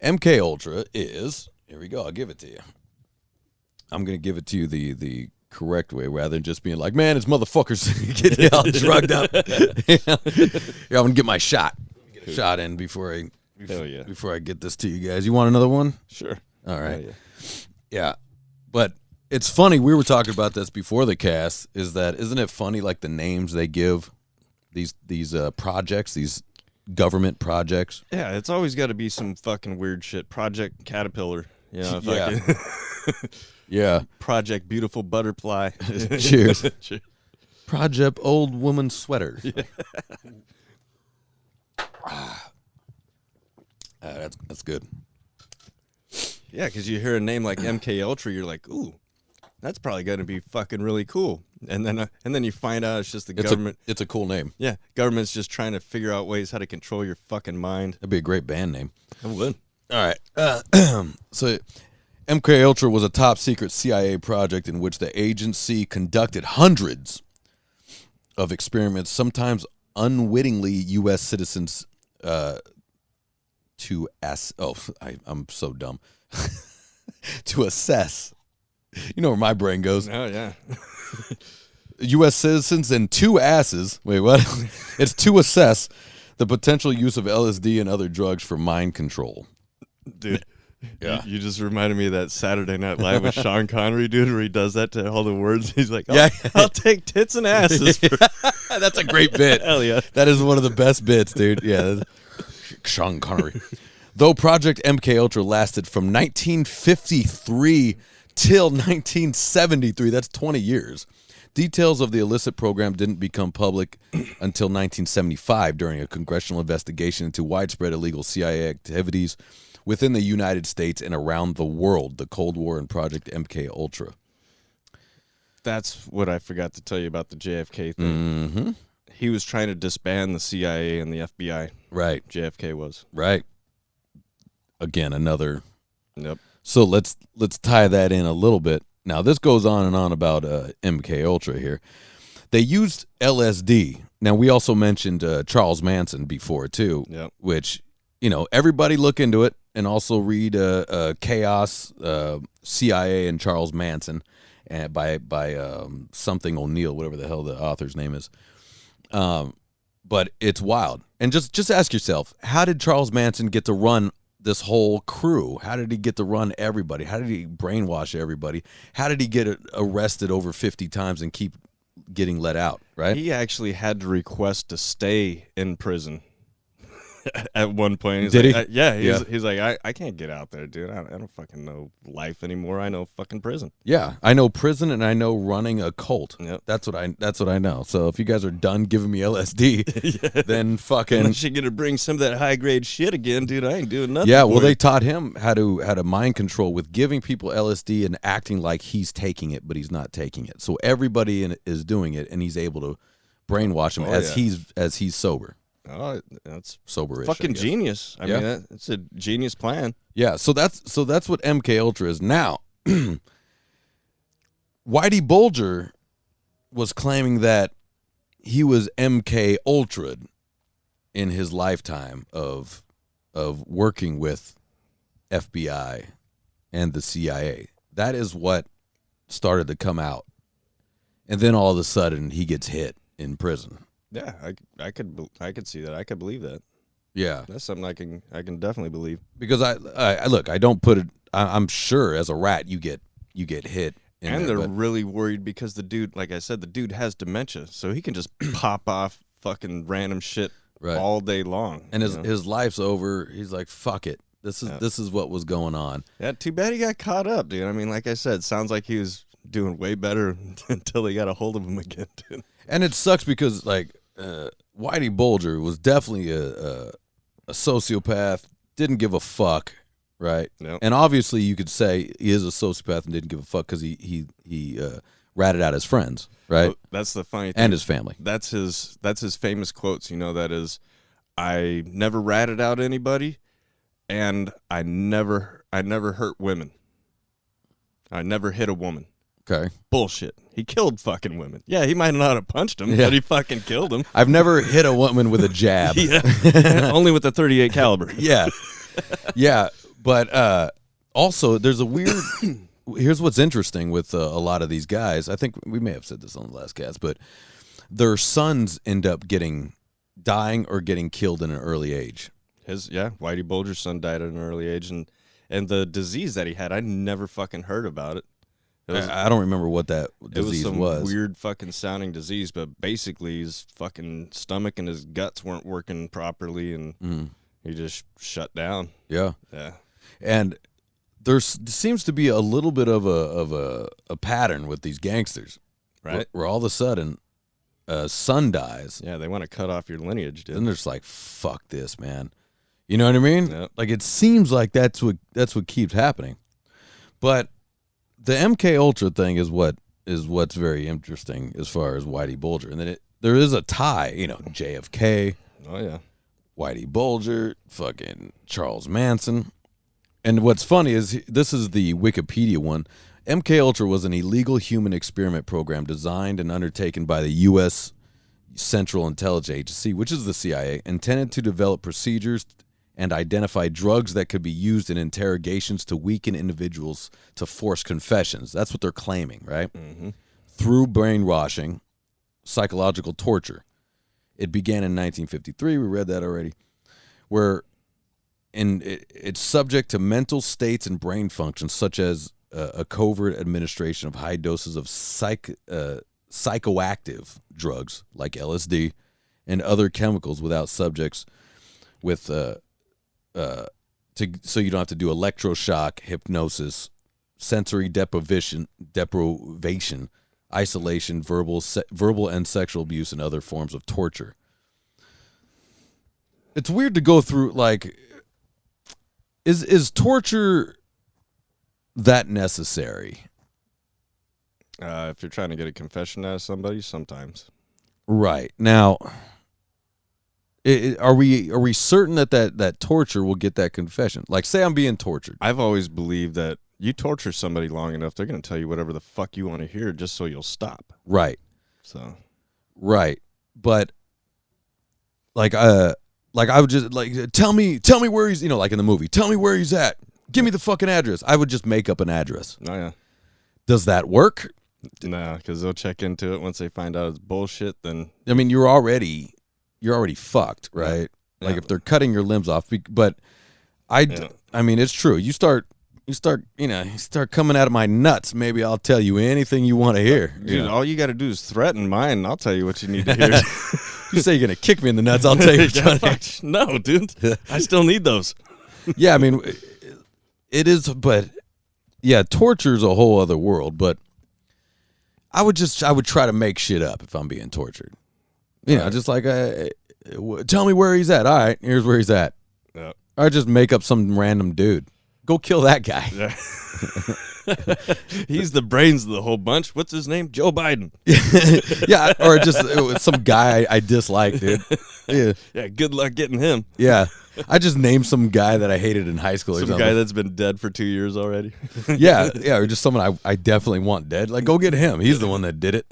MK Ultra is, here we go, I'll give it to you. I'm going to give it to you the correct way rather than just being like, man, it's motherfuckers getting all drugged up. Yeah, I'm going to get my shot. Get a shot in before I get this to you guys. You want another one? Sure. All right. Yeah. But it's funny, we were talking about this before the cast, isn't it funny, like the names they give these projects, these government projects? Yeah, it's always got to be some fucking weird shit. Project Caterpillar. Yeah. Project Beautiful Butterfly. Cheers. Cheers. Project Old Woman Sweater. Yeah. That's good. Yeah, because you hear a name like MK Ultra, you're like, ooh, that's probably going to be fucking really cool. And then you find out it's just the government. It's a cool name. Yeah, government's just trying to figure out ways how to control your fucking mind. That'd be a great band name. It would. All right. So MK Ultra was a top secret CIA project in which the agency conducted hundreds of experiments, sometimes unwittingly U.S. citizens I'm so dumb. To assess. You know where my brain goes. Oh, yeah. U.S. citizens and two asses. Wait, what? It's to assess the potential use of LSD and other drugs for mind control. Dude, you just reminded me of that Saturday Night Live with Sean Connery, dude, where he does that to all the words. He's like, I'll take tits and asses. That's a great bit. Hell yeah. That is one of the best bits, dude. Yeah. Sean Connery. Though Project MK Ultra lasted from 1953 till 1973, that's 20 years. Details of the illicit program didn't become public until 1975 during a congressional investigation into widespread illegal CIA activities within the United States and around the world, the Cold War and Project MK Ultra. That's what I forgot to tell you about the JFK thing. Mm-hmm. He was trying to disband the CIA and the FBI. Right. JFK was. Right. Again, another. Yep. So let's tie that in a little bit. Now, this goes on and on about MK Ultra here. They used LSD. Now, we also mentioned Charles Manson before, too, which, everybody look into it and also read Chaos, CIA, and Charles Manson by something O'Neill, whatever the hell the author's name is. But it's wild. And just ask yourself, how did Charles Manson get to run this whole crew? How did he get to run everybody? How did he brainwash everybody? How did he get arrested over 50 times and keep getting let out, right? He actually had to request to stay in prison at one point. Did like, he? He's like, I can't get out there, dude. I don't fucking know life anymore. I know fucking prison. Yeah, I know prison and I know running a cult. Yep. That's what I know. So if you guys are done giving me LSD, then fucking. Unless you're gonna bring some of that high grade shit again, dude, I ain't doing nothing. Yeah, well, they taught him how to mind control with giving people LSD and acting like he's taking it, but he's not taking it. So everybody is doing it, and he's able to brainwash them as he's sober. Oh, that's soberish. Fucking genius. I mean, it's a genius plan. Yeah, so that's what MK Ultra is now. Whitey Bulger was claiming that he was MK Ultra in his lifetime of working with FBI and the CIA. That is what started to come out, and then all of a sudden he gets hit in prison. Yeah, I could see that. I could believe that. Yeah, that's something I can definitely believe. Because I look, I don't put it. I'm sure as a rat you get hit, and they're really worried because the dude, like I said, the dude has dementia, so he can just pop off fucking random shit all day long. And his life's over. He's like, fuck it. This is what was going on. Yeah, too bad he got caught up, dude. I mean, like I said, sounds like he was doing way better until they got a hold of him again, dude. And it sucks because, like, Whitey Bulger was definitely a sociopath, didn't give a fuck, right? Nope. And obviously you could say he is a sociopath and didn't give a fuck because he ratted out his friends, right? Well, that's the funny thing. And his family. That's his famous quotes, that is, I never ratted out anybody, and I never hurt women. I never hit a woman. Okay. Bullshit. He killed fucking women. Yeah, he might not have punched them, but he fucking killed them. I've never hit a woman with a jab. Only with a .38 caliber. Yeah. Yeah. But also, there's a weird... Here's what's interesting with a lot of these guys. I think we may have said this on the last cast, but their sons end up dying or getting killed in an early age. Whitey Bulger's son died at an early age, and the disease that he had, I never fucking heard about it. I don't remember what that disease was. It was some weird fucking sounding disease, but basically his fucking stomach and his guts weren't working properly, and he just shut down. Yeah. Yeah. And there seems to be a little bit of a pattern with these gangsters, right? Where all of a sudden, son dies. Yeah, they want to cut off your lineage, dude. Then they're just like, "Fuck this, man." You know what I mean? Yep. Like it seems like that's what keeps happening. But the MK Ultra thing is what's very interesting as far as Whitey Bulger, and then there is a tie. JFK. Oh yeah. Whitey Bulger, fucking Charles Manson. And what's funny is this is the Wikipedia one. MK Ultra was an illegal human experiment program designed and undertaken by the U.S. Central Intelligence Agency, which is the CIA, intended to develop procedures and identify drugs that could be used in interrogations to weaken individuals to force confessions. That's what they're claiming, right? Mm-hmm. Through brainwashing, psychological torture. It began in 1953. We read that already. It's subject to mental states and brain functions, such as a covert administration of high doses of psychoactive drugs like LSD and other chemicals without subjects with so you don't have to do electroshock, hypnosis, sensory deprivation, isolation, verbal and sexual abuse, and other forms of torture. It's weird to go through, like, is torture that necessary? If you're trying to get a confession out of somebody, sometimes. Right. Now, are we certain that torture will get that confession? Like, say I'm being tortured. I've always believed that you torture somebody long enough, they're going to tell you whatever the fuck you want to hear just so you'll stop. Right. So. Right. But, like, I would just, like, tell me where he's, like in the movie, tell me where he's at. Give me the fucking address. I would just make up an address. Oh, yeah. Does that work? Nah, because they'll check into it once they find out it's bullshit, then. I mean, you're already fucked, right? Yeah. Like if they're cutting your limbs off, but I mean, it's true. You start coming out of my nuts. Maybe I'll tell you anything you want to hear. Dude, all you got to do is threaten mine, and I'll tell you what you need to hear. You say you're going to kick me in the nuts, I'll tell you what you want to hear. No, dude. I still need those. Yeah, I mean, it is, but yeah, torture's a whole other world, but I would try to make shit up if I'm being tortured. Just like, tell me where he's at. All right, here's where he's at. Yeah. Or just make up some random dude. Go kill that guy. Yeah. He's the brains of the whole bunch. What's his name? Joe Biden. Yeah, or just some guy I dislike, dude. Yeah. Yeah, good luck getting him. Yeah. I just named some guy that I hated in high school. Some guy that's been dead for 2 years already. Yeah, or just someone I definitely want dead. Like, go get him. He's the one that did it,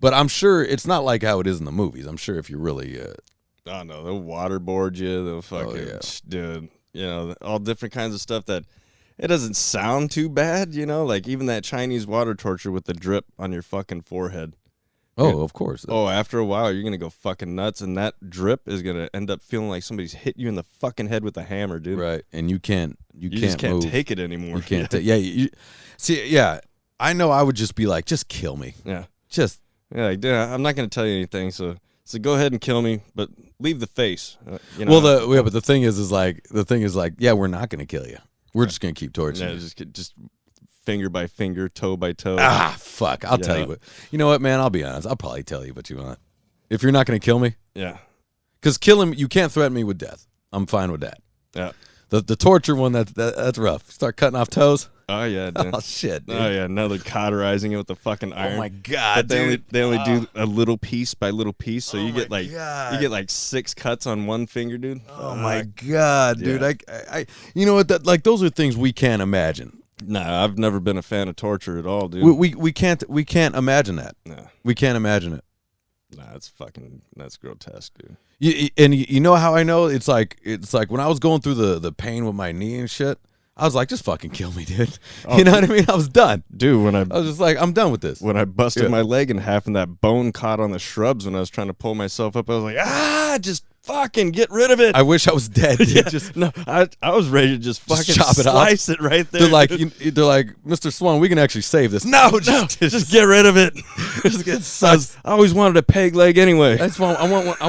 But I'm sure it's not like how it is in the movies. I'm sure if you really... Oh, no, they'll waterboard you. They'll fucking... Dude, all different kinds of stuff that... It doesn't sound too bad, Like, even that Chinese water torture with the drip on your fucking forehead. Oh, of course. Oh, after a while, you're going to go fucking nuts, and that drip is going to end up feeling like somebody's hit you in the fucking head with a hammer, dude. Right, and you just can't move. take it anymore. You can't take... Yeah, see, yeah, I know I would just be like, just kill me. Yeah. Just... Yeah, like, dude, I'm not going to tell you anything, so go ahead and kill me, but leave the face. Well, but the thing is like, yeah, we're not going to kill you. We're just going to keep torturing you. Just finger by finger, toe by toe. Ah, fuck. I'll tell you what. You know what, man? I'll be honest. I'll probably tell you what you want. If you're not going to kill me. Yeah. Because killing, you can't threaten me with death. I'm fine with that. Yeah. The torture one, that's rough. Start cutting off toes. Oh yeah, dude. Oh shit, dude. Oh yeah, another cauterizing it with the fucking iron. Oh my god, but they only do a little piece by little piece, so you get like 6 cuts on one finger, dude. Oh my god, dude. I you know what? That those are things we can't imagine. Nah, I've never been a fan of torture at all, dude. We can't imagine that. Nah. We can't imagine it. Nah, that's grotesque, dude. You know how I know? It's like when I was going through the pain with my knee and shit, I was like, just fucking kill me, dude. Oh, you know what I mean? I was done. Dude, I was just like, I'm done with this. When I busted my leg in half and that bone caught on the shrubs when I was trying to pull myself up, I was like, just fucking get rid of it. I wish I was dead. Yeah, I was ready to just fucking chop it slice it right there. They're like, Mr. Swan, we can actually save this. No, just get rid of it. Just get sucked. I always wanted a peg leg anyway. I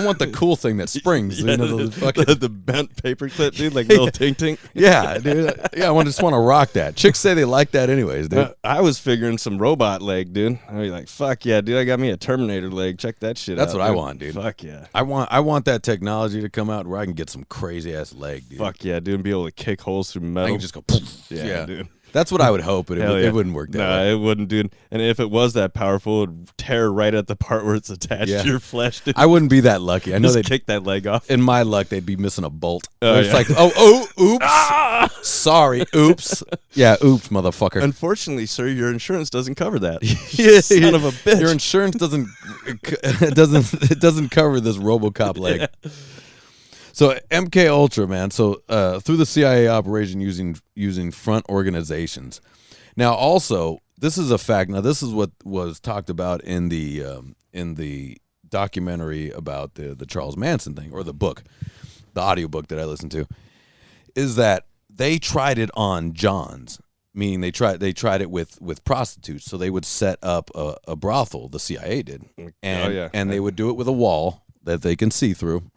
want the cool thing that springs. Yeah, the bent paper clip, dude, like little tink tink. Yeah, dude. Yeah, I just want to rock that. Chicks say they like that anyways, dude. I was figuring some robot leg, dude. I'd be like, fuck yeah, dude, I got me a Terminator leg. Check that shit out. That's what I want, dude. Fuck yeah. I want that technology to come out where I can get some crazy ass leg, dude. Fuck yeah, dude, and be able to kick holes through metal. I can just go, yeah, dude. That's what I would hope, but it wouldn't work that way. Nah, it wouldn't, dude. And if it was that powerful, it would tear right at the part where it's attached to your flesh, dude. I wouldn't be that lucky. I know they'd kick that leg off. In my luck, they'd be missing a bolt. It's like, oops. Sorry, oops. Yeah, oops, motherfucker. Unfortunately, sir, your insurance doesn't cover that. Son of a bitch. Your insurance doesn't cover this RoboCop leg. So MK Ultra, man. So through the CIA operation using front organizations. Now, also, this is a fact. Now, this is what was talked about in the documentary about the Charles Manson thing, or the book, the audiobook that I listened to, is that they tried it on Johns, meaning they tried it with prostitutes. So they would set up a brothel. The CIA did, and they would do it with a wall that they can see through.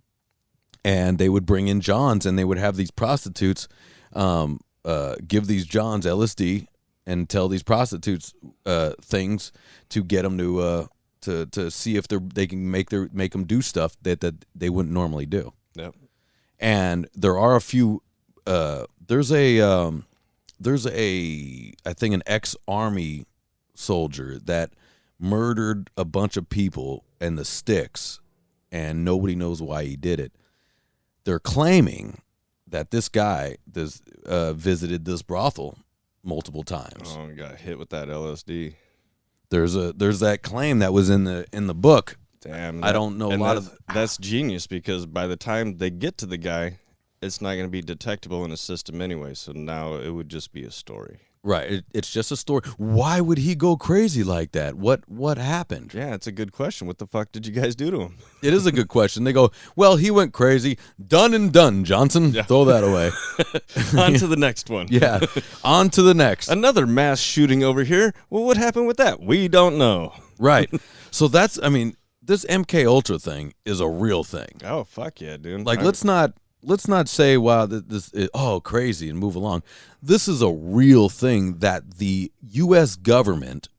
And they would bring in Johns, and they would have these prostitutes give these Johns LSD and tell these prostitutes things to get them to see if they can make them do stuff that they wouldn't normally do. Yep. And there are a few. There's I think an ex-army soldier that murdered a bunch of people in the sticks, and nobody knows why he did it. They're claiming that this guy visited this brothel multiple times. Oh, and got hit with that LSD. There's that claim that was in the book. Damn, I don't know a lot of. That's genius, because by the time they get to the guy, it's not going to be detectable in the system anyway. So now it would just be a story. Right. It's just a story. Why would he go crazy like that? What happened? Yeah, it's a good question. What the fuck did you guys do to him? It is a good question. They go, well, he went crazy. Done and done, Johnson. Yeah. Throw that away. On to the next one. Yeah. On to the next. Another mass shooting over here. Well, what happened with that? We don't know. Right. So this MK Ultra thing is a real thing. Oh, fuck yeah, dude. Like, let's not say, wow, this is crazy and move along. This is a real thing that the U.S. government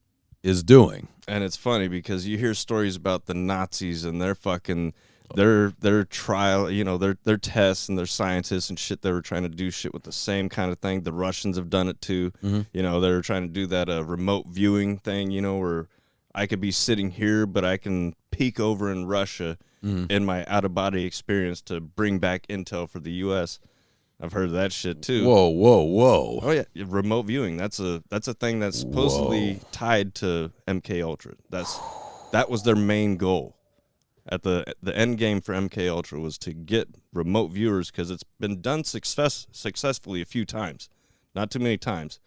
is doing. And it's funny because you hear stories about the Nazis and their fucking their trial, their tests and their scientists and shit. They were trying to do shit with the same kind of thing. The Russians have done it too. Mm-hmm. They were trying to do that remote viewing thing, where I could be sitting here, but I can peek over in Russia in my out-of-body experience to bring back intel for the U.S. I've heard of that shit too. Whoa. Oh yeah, remote viewing. That's a thing that's supposedly tied to MK Ultra. That was their main goal. At the end game for MK Ultra was to get remote viewers, because it's been done successfully a few times, not too many times,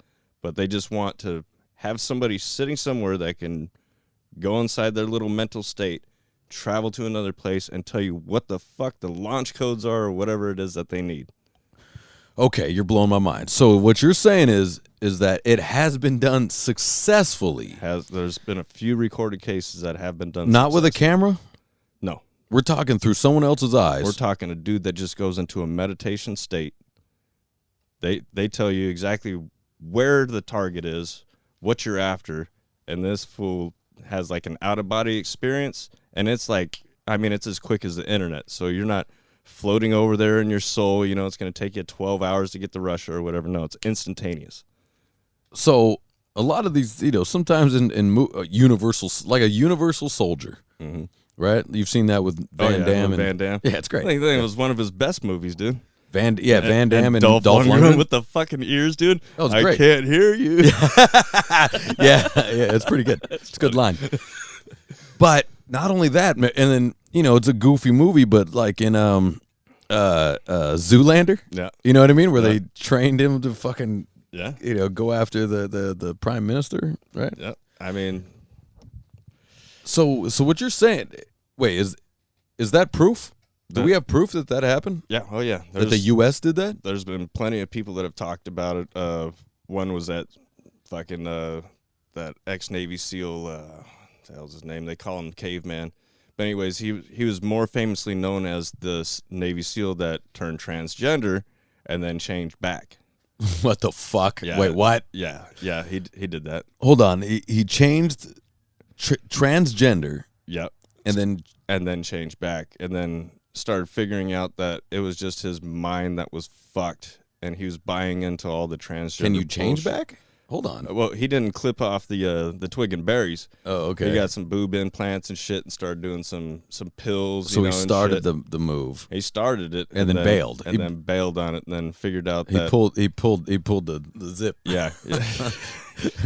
but they just want to have somebody sitting somewhere that can go inside their little mental state, travel to another place, and tell you what the fuck the launch codes are or whatever it is that they need. Okay, you're blowing my mind. So what you're saying is that it has been done successfully. There's been a few recorded cases that have been done Not with a camera? No. We're talking through someone else's eyes. We're talking a dude that just goes into a meditation state. They tell you exactly where the target is, what you're after, and this fool has like an out-of-body experience, and it's like, I mean, it's as quick as the internet, so you're not floating over there in your soul, you know, it's going to take you 12 hours to get to Russia or whatever. No, it's instantaneous. So a lot of these, you know, sometimes in universal, like a universal soldier, right? You've seen that with Van Damme. Van Damme. Yeah, it's great. I think it was one of his best movies, dude. Van Damme and Dolph Lundgren with the fucking ears, dude. That was great. I can't hear you. yeah, it's pretty good. It's a good line. But not only that, and then, you know, it's a goofy movie, but like in Zoolander, yeah, you know what I mean, where they trained him to fucking, yeah, you know, go after the prime minister, right? Yeah, I mean, so what you're saying? Wait, is that proof? Do we have proof that happened? Yeah. Oh, yeah. That the U.S. did that? There's been plenty of people that have talked about it. One was that fucking that ex-Navy SEAL. What the hell's his name? They call him Caveman. But anyways, he was more famously known as the Navy SEAL that turned transgender and then changed back. What the fuck? Yeah. Wait, what? Yeah. He did that. Hold on. He changed transgender. Yep. And then changed back, and then started figuring out that it was just his mind that was fucked, and he was buying into all the transgender. Can you change bullshit. back? Hold on. Well, he didn't clip off the twig and berries. Oh, okay. He got some boob implants and shit, and started doing some pills. So he started the move. He started it, and then bailed. And then bailed on it, and then figured out that he pulled the zip. Yeah,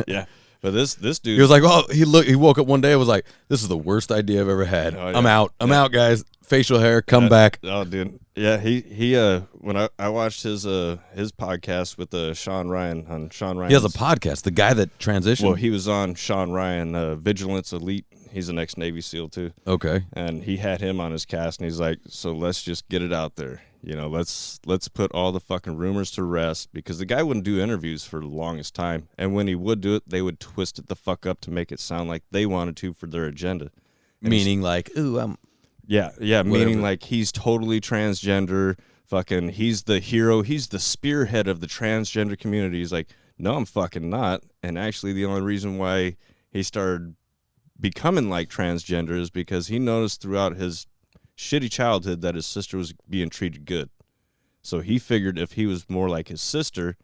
yeah. But this dude, he was like, oh, he woke up one day and was like, this is the worst idea I've ever had. Oh, yeah. I'm out. I'm out, guys. Facial hair, come back. Oh, dude. Yeah, he when I watched his podcast with Sean Ryan on Sean Ryan. He has a podcast. The guy that transitioned. Well, he was on Sean Ryan, Vigilance Elite. He's an ex-Navy SEAL too. Okay. And he had him on his cast, and he's like, so let's just get it out there. You know, let's put all the fucking rumors to rest, because the guy wouldn't do interviews for the longest time. And when he would do it, they would twist it the fuck up to make it sound like they wanted to for their agenda. And meaning like, ooh, I'm... Yeah, meaning like he's totally transgender, fucking, he's the hero, he's the spearhead of the transgender community. He's like, no, I'm fucking not. And actually the only reason why he started becoming like transgender is because he noticed throughout his shitty childhood that his sister was being treated good. So he figured if he was more like his sister,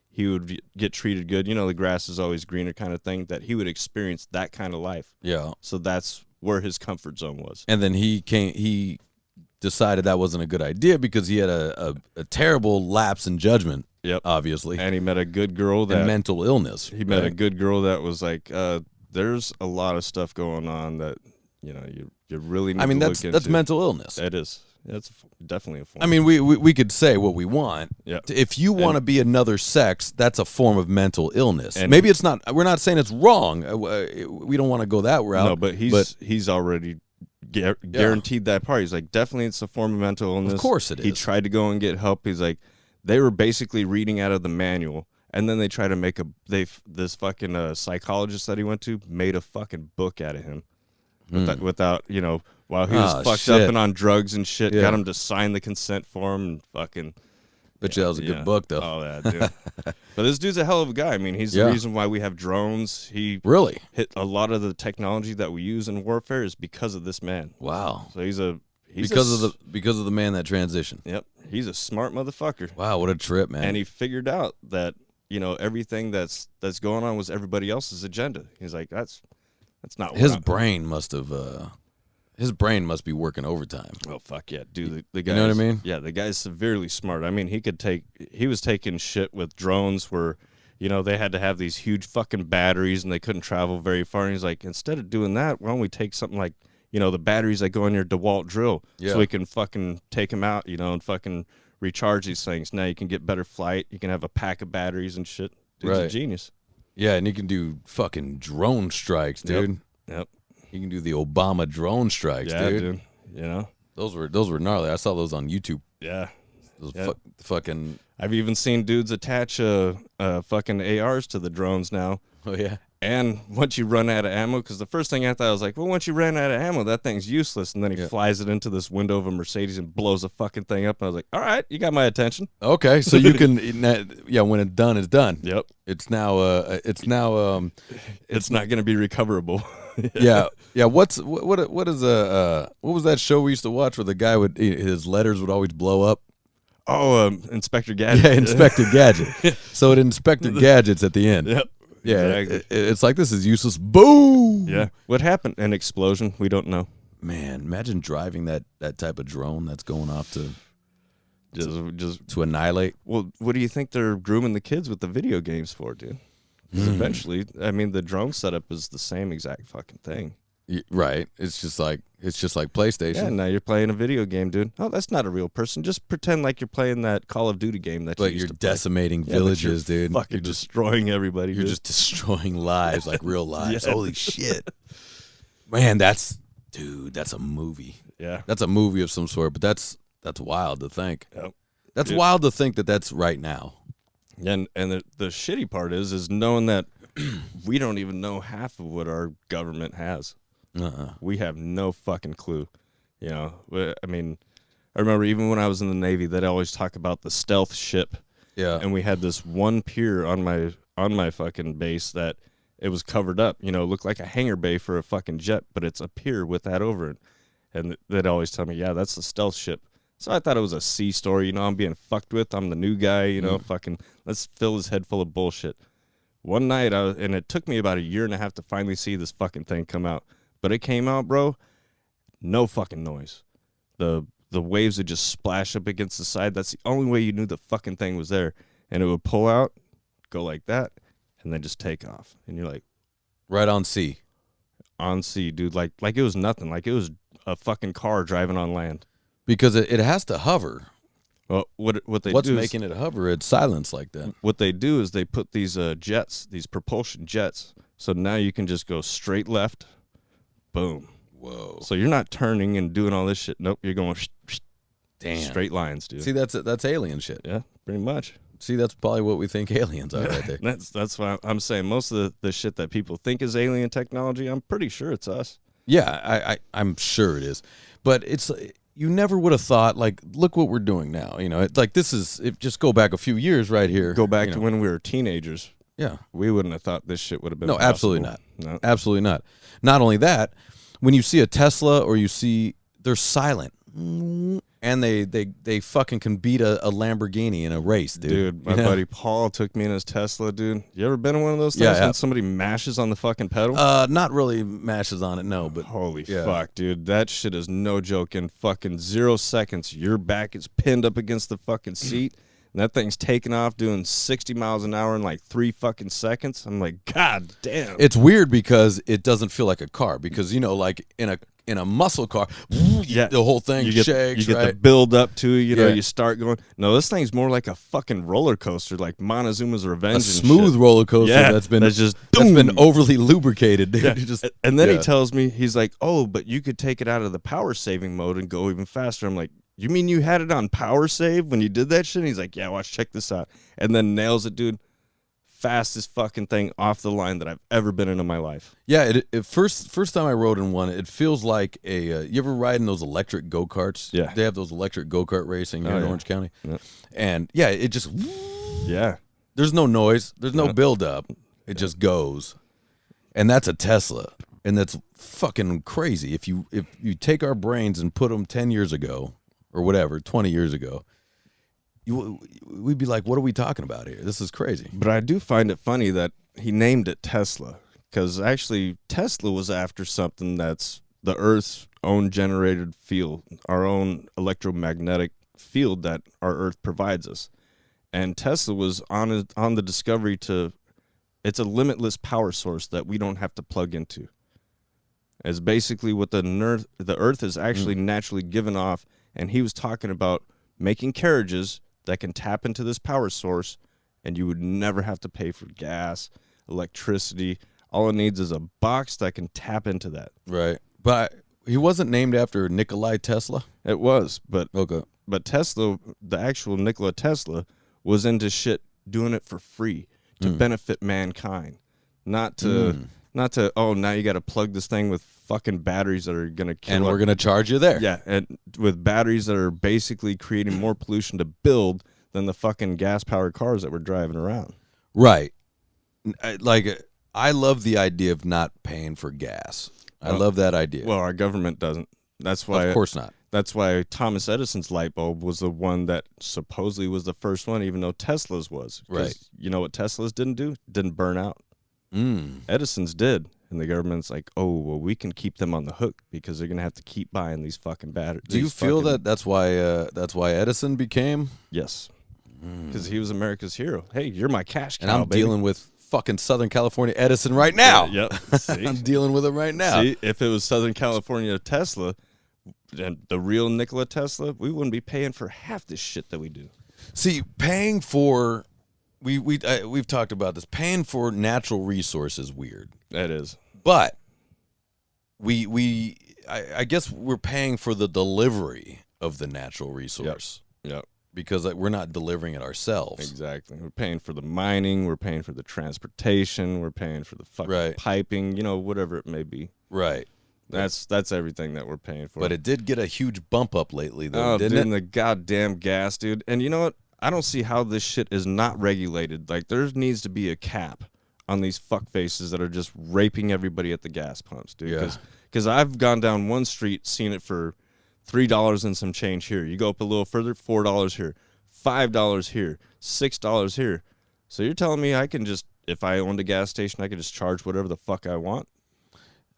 he would get treated good. You know, the grass is always greener kind of thing, that he would experience that kind of life. Yeah. So that's where his comfort zone was. And then he decided that wasn't a good idea because he had a terrible lapse in judgment. Yep. Obviously. And he met a good girl that... And mental illness. He met a good girl that was like, there's a lot of stuff going on that, you know, you really need to look into. That's mental illness. It is. It's definitely a form. I mean, we could say what we want. Yeah. If you want to be another sex, that's a form of mental illness. And maybe it's not. We're not saying it's wrong. We don't want to go that route. No, but he's already guaranteed that part. He's like, definitely it's a form of mental illness. Of course it is. He tried to go and get help. He's like, they were basically reading out of the manual, and then they try to make this fucking psychologist that he went to made a fucking book out of him. Without, you know, while he was fucked up and on drugs and shit, got him to sign the consent form and fucking. Bet you that was a good book, though. Oh, yeah, dude. But this dude's a hell of a guy. I mean, he's the reason why we have drones. He really hit a lot of the technology that we use in warfare is because of this man. Wow. So he's because of the man that transitioned. Yep. He's a smart motherfucker. Wow, what a trip, man. And he figured out that, you know, everything that's going on was everybody else's agenda. He's like, that's not what his brain must be working overtime. Oh fuck yeah, dude! The guy, you know what I mean? Yeah, the guy's severely smart. I mean, he was taking shit with drones where, you know, they had to have these huge fucking batteries and they couldn't travel very far. And he's like, instead of doing that, why don't we take something like, you know, the batteries that go in your DeWalt drill, so we can fucking take them out, you know, and fucking recharge these things. Now you can get better flight. You can have a pack of batteries and shit. Dude's a genius. Yeah, and he can do fucking drone strikes, dude. Yep. He can do the Obama drone strikes, dude. You know, those were gnarly. I saw those on YouTube. Yeah. Those fucking. I've even seen dudes attach fucking ARs to the drones now. Oh yeah. And once you run out of ammo, because the first thing I thought was like, well, once you ran out of ammo, that thing's useless. And then he flies it into this window of a Mercedes and blows the fucking thing up. And I was like, all right, you got my attention. Okay, so you can, when it's done, it's done. Yep. It's now, it's not going to be recoverable. Yeah. What was that show we used to watch where the guy his letters would always blow up? Oh, Inspector Gadget. Yeah, Inspector Gadget. So it Inspector Gadget's at the end. Yep. Yeah, Exactly. it's like, this is useless. Boom. Yeah. What happened? An explosion? We don't know. Man, imagine driving that type of drone that's going off to annihilate. Well, what do you think they're grooming the kids with the video games for, dude? Because eventually, I mean, the drone setup is the same exact fucking thing. Right. It's just like PlayStation. Yeah, now you're playing a video game, dude. Oh, that's not a real person. Just pretend like you're playing that Call of Duty game that you used to play. Decimating villages, dude. Fucking destroying everybody. You're just destroying lives, like real lives. Yeah. Holy shit. Man, that's a movie. Yeah. That's a movie of some sort, but that's wild to think. Yep. That's wild to think that that's right now. And the shitty part is knowing that we don't even know half of what our government has. We have no fucking clue. You know, I mean, I remember even when I was in the Navy, they'd always talk about the stealth ship. Yeah. And we had this one pier on my fucking base that it was covered up. You know, it looked like a hangar bay for a fucking jet, but it's a pier with that over it. And they'd always tell me, yeah, that's the stealth ship. So I thought it was a sea story. You know, I'm being fucked with. I'm the new guy. You know, fucking let's fill his head full of bullshit. One night, and it took me about a year and a half to finally see this fucking thing come out. But it came out, bro, no fucking noise. The waves would just splash up against the side. That's the only way you knew the fucking thing was there. And it would pull out, go like that, and then just take off. And you're like... Right on sea. On sea, dude. Like it was nothing. Like it was a fucking car driving on land. Because it has to hover. Well, What's making it hover? It's silence like that. What they do is they put these jets, these propulsion jets. So now you can just go straight left, boom. Whoa. So you're not turning and doing all this shit. Nope, you're going damn straight lines, dude. See, that's alien shit. Yeah, pretty much. See, that's probably what we think aliens are right there. That's why I'm saying most of the shit that people think is alien technology, I'm pretty sure it's us. Yeah, I'm sure it is. But it's... You never would have thought, like, look what we're doing now. You know, it's like just go back a few years right here. Go back to when we were teenagers. Yeah. We wouldn't have thought this shit would have been possible. Absolutely not. No. Absolutely not. Not only that, when you see a Tesla or they're silent. And they fucking can beat a Lamborghini in a race, dude. Dude, my buddy Paul took me in his Tesla, dude. You ever been in one of those things when somebody mashes on the fucking pedal? Not really mashes on it, no. But holy fuck, dude. That shit is no joke. In fucking 0 seconds, your back is pinned up against the fucking seat. And that thing's taking off doing 60 miles an hour in like 3 fucking seconds. I'm like, God damn. It's weird because it doesn't feel like a car. Because, you know, like in a muscle car, the whole thing shakes, you get the build up to it, you know, you start going. No, this thing's more like a fucking roller coaster, like Montezuma's Revenge. A smooth roller coaster that's been overly lubricated. Dude. Yeah. And then he tells me, he's like, oh, but you could take it out of the power saving mode and go even faster. I'm like, you mean you had it on power save when you did that shit? And he's like, yeah, watch, check this out. And then nails it, dude. Fastest fucking thing off the line that I've ever been in my life. Yeah, first time I rode in one, it feels like you ever ride in those electric go-karts? Yeah. They have those electric go-kart racing here in Orange County. Yeah. And yeah, it just there's no noise, there's no build up. It just goes. And that's a Tesla. And that's fucking crazy. If you take our brains and put them 10 years ago or whatever, 20 years ago, we'd be like, what are we talking about here? This is crazy. But I do find it funny that he named it Tesla, because actually Tesla was after something that's the Earth's own generated field, our own electromagnetic field that our Earth provides us. And Tesla was on the discovery it's a limitless power source that we don't have to plug into. It's basically what the Earth is actually naturally given off, and he was talking about making carriages that can tap into this power source, and you would never have to pay for gas, electricity. All it needs is a box that can tap into that. Right. But he wasn't named after Nikolai Tesla? It was, but okay. But Tesla, the actual Nikola Tesla, was into shit doing it for free to benefit mankind. not to oh, now you got to plug this thing with fucking batteries that are gonna kill and we're gonna charge you there. Yeah, and with batteries that are basically creating more pollution to build than the fucking gas powered cars that we're driving around. Right. I love the idea of not paying for gas. I love that idea. Well, our government doesn't. That's why. Of course not. That's why Thomas Edison's light bulb was the one that supposedly was the first one, even though Tesla's was. Right. You know what Tesla's didn't do? Didn't burn out. Edison's did. And the government's like, oh, well, we can keep them on the hook because they're going to have to keep buying these fucking batteries. Do you feel that's why Edison became? Yes. Because he was America's hero. Hey, you're my cash cow, and I'm baby. dealing with fucking Southern California Edison right now. Yep. See? I'm dealing with him right now. See, if it was Southern California Tesla and the real Nikola Tesla, we wouldn't be paying for half this shit that we do. See, paying for we've talked about this. Paying for natural resources is weird. That is. But I guess we're paying for the delivery of the natural resource. Yep. Because we're not delivering it ourselves. Exactly. We're paying for the mining. We're paying for the transportation. We're paying for the fucking piping, whatever it may be. Right. That's everything that we're paying for. But it did get a huge bump up lately, though, didn't dude, it? the goddamn gas, dude. And you know what? I don't see how this shit is not regulated. Like, there needs to be a cap on these fuckfaces that are just raping everybody at the gas pumps, dude. Yeah. Because I've gone down one street, seen it for $3 and some change here. You go up a little further, $4 here, $5 here, $6 here. So you're telling me I can just, if I owned a gas station, I could just charge whatever the fuck I want?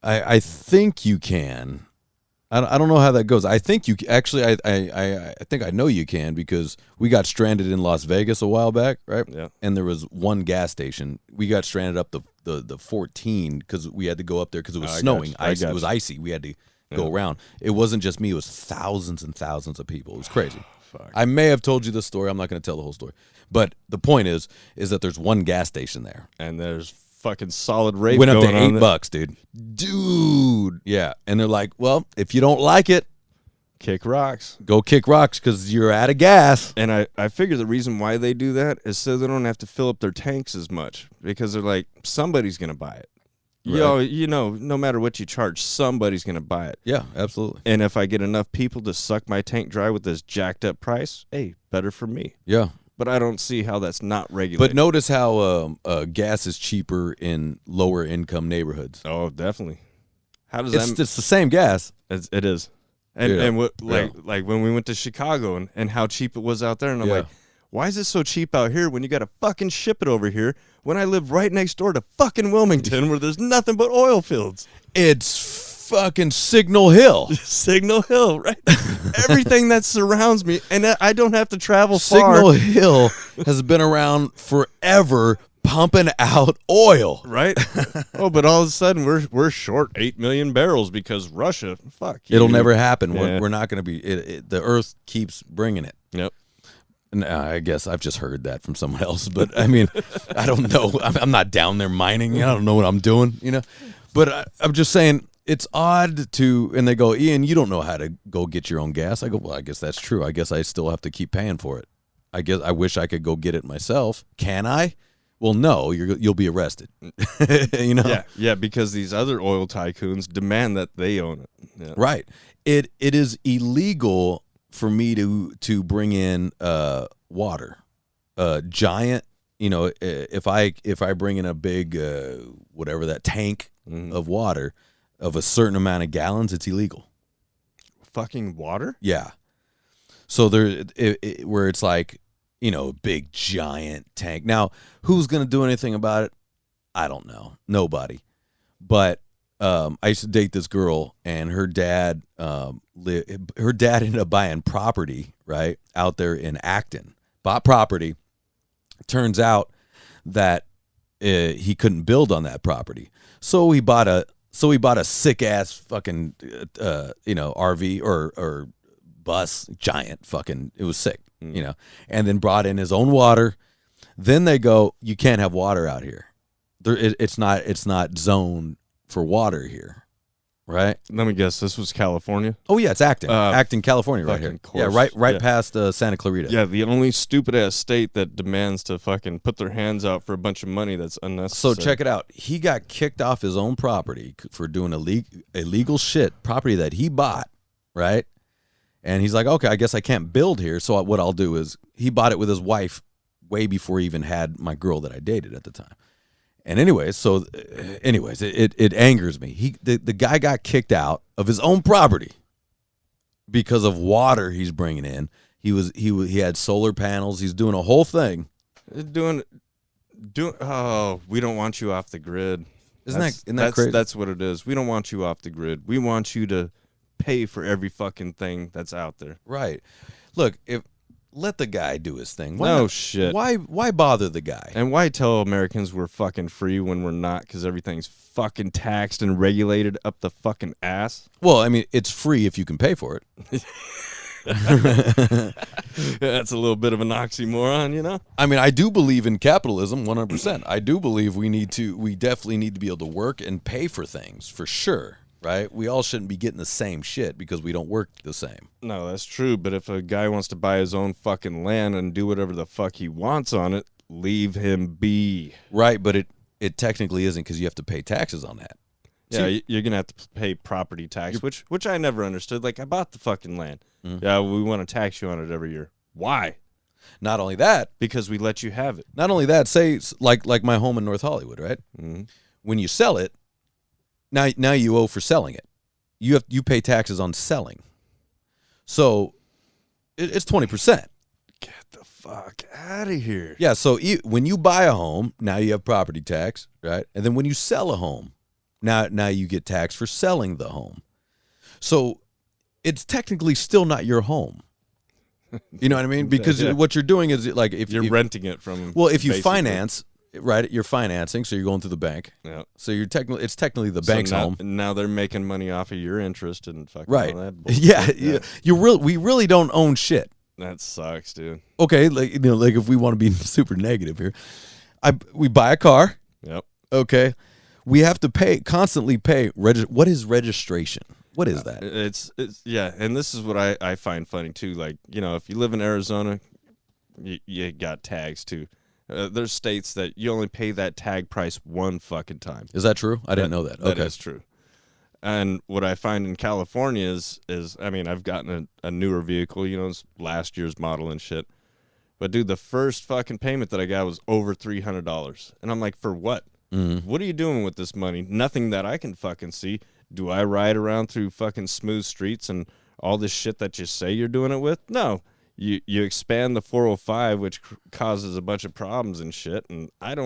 I think you can. I don't know how that goes. I think you actually. I think I know you can because we got stranded in Las Vegas a while back, right? Yeah. And there was one gas station. We got stranded up the 14 because we had to go up there because it was snowing. It was icy. We had to go around. It wasn't just me. It was thousands and thousands of people. It was crazy. Fuck. I may have told you this story. I'm not going to tell the whole story. But the point is that there's one gas station there. And there's fucking solid rape Went up to going on $8, dude. Yeah. And they're like, well, if you don't like it, kick rocks. go kick rocks because you're out of gas. And I figure the reason why they do that is so they don't have to fill up their tanks as much because they're like, somebody's going to buy it. Right. No matter what you charge, somebody's going to buy it. Yeah, absolutely. And if I get enough people to suck my tank dry with this jacked up price, hey, better for me. Yeah. But I don't see how that's not regulated. But notice how gas is cheaper in lower income neighborhoods. Oh, definitely. How does It's the same gas. It is. And what like when we went to Chicago and how cheap it was out there, and I'm like, why is it so cheap out here when you got to fucking ship it over here when I live right next door to fucking Wilmington where there's nothing but oil fields? It's fucking Signal Hill. Signal Hill, right? Everything that surrounds me, and I don't have to travel far. Signal Hill has been around forever pumping out oil. Right? Oh, but all of a sudden we're short 8 million barrels because Russia, fuck you. It'll never happen. Yeah. We're not going to be, the earth keeps bringing it. Yep. And I guess I've just heard that from someone else, but I mean, I don't know. I'm not down there mining. I don't know what I'm doing, But I'm just saying it's odd to, and they go, Ian, you don't know how to go get your own gas. I go, well, I guess that's true. I guess I still have to keep paying for it. I guess I wish I could go get it myself. Can I? Well, no, you'll be arrested. Yeah, because these other oil tycoons demand that they own it. Yeah. Right. It is illegal for me to bring in water, giant. If I bring in a big whatever that tank of water of a certain amount of gallons, it's illegal. Fucking water? Yeah. So where it's like, a big giant tank. Now, who's going to do anything about it? I don't know. Nobody. But I used to date this girl, and her dad ended up buying property right out there in Acton. Bought property. Turns out that he couldn't build on that property, so he bought a sick ass fucking RV or bus, giant fucking. It was sick, and then brought in his own water. Then they go, you can't have water out here. It's not zoned for water here, right? Let me guess. This was California. Oh yeah, it's Acton, Acton, California, right here. Course. Yeah, right past Santa Clarita. Yeah, the only stupid ass state that demands to fucking put their hands out for a bunch of money that's unnecessary. So check it out. He got kicked off his own property for doing illegal shit, property that he bought, right? And he's like, okay, I guess I can't build here. So what I'll do is he bought it with his wife way before he even had my girl that I dated at the time. And anyways, it angers me. The guy got kicked out of his own property because of water he's bringing in. He had solar panels. He's doing a whole thing. Oh, we don't want you off the grid. Isn't that crazy? That's what it is. We don't want you off the grid. We want you to pay for every fucking thing that's out there. Right. Look, let the guy do his thing. Shit. Why bother the guy? And why tell Americans we're fucking free when we're not? Because everything's fucking taxed and regulated up the fucking ass. Well, I mean, it's free if you can pay for it. That's a little bit of an oxymoron, you know? I mean, I do believe in capitalism 100%. I do believe we definitely need to be able to work and pay for things, for sure. Right? We all shouldn't be getting the same shit because we don't work the same. No, that's true. But if a guy wants to buy his own fucking land and do whatever the fuck he wants on it, leave him be. Right, but it technically isn't because you have to pay taxes on that. Yeah, you're going to have to pay property tax, which I never understood. Like, I bought the fucking land. Mm-hmm. Yeah, we want to tax you on it every year. Why? Not only that. Because we let you have it. Not only that, say, like my home in North Hollywood, right? Mm-hmm. When you sell it, Now you owe for selling it. You pay taxes on selling. So it's 20%. Get the fuck out of here. Yeah, so when you buy a home, now you have property tax, right? And then when you sell a home, now you get taxed for selling the home. So it's technically still not your home. You know what I mean? Because what you're doing is like if you're renting it from. Well, if you finance. Right, you're financing, so you're going through the bank. Yeah. So it's technically the bank's home. Now they're making money off of your interest and fucking right. all that bullshit. Yeah. We really don't own shit. That sucks, dude. Okay, like if we want to be super negative here, we buy a car. Yep. Okay, we have to constantly pay. What is registration? What is that? It's and this is what I find funny too. Like, if you live in Arizona, you got tags too. There's states that you only pay that tag price one fucking time. Is that true? I didn't know that. Okay. That is true. And what I find in California is I mean, I've gotten a newer vehicle, it's last year's model and shit. But dude, the first fucking payment that I got was over $300. And I'm like, for what? Mm-hmm. What are you doing with this money? Nothing that I can fucking see. Do I ride around through fucking smooth streets and all this shit that you say you're doing it with? No. You expand the 405, which causes a bunch of problems and shit, and I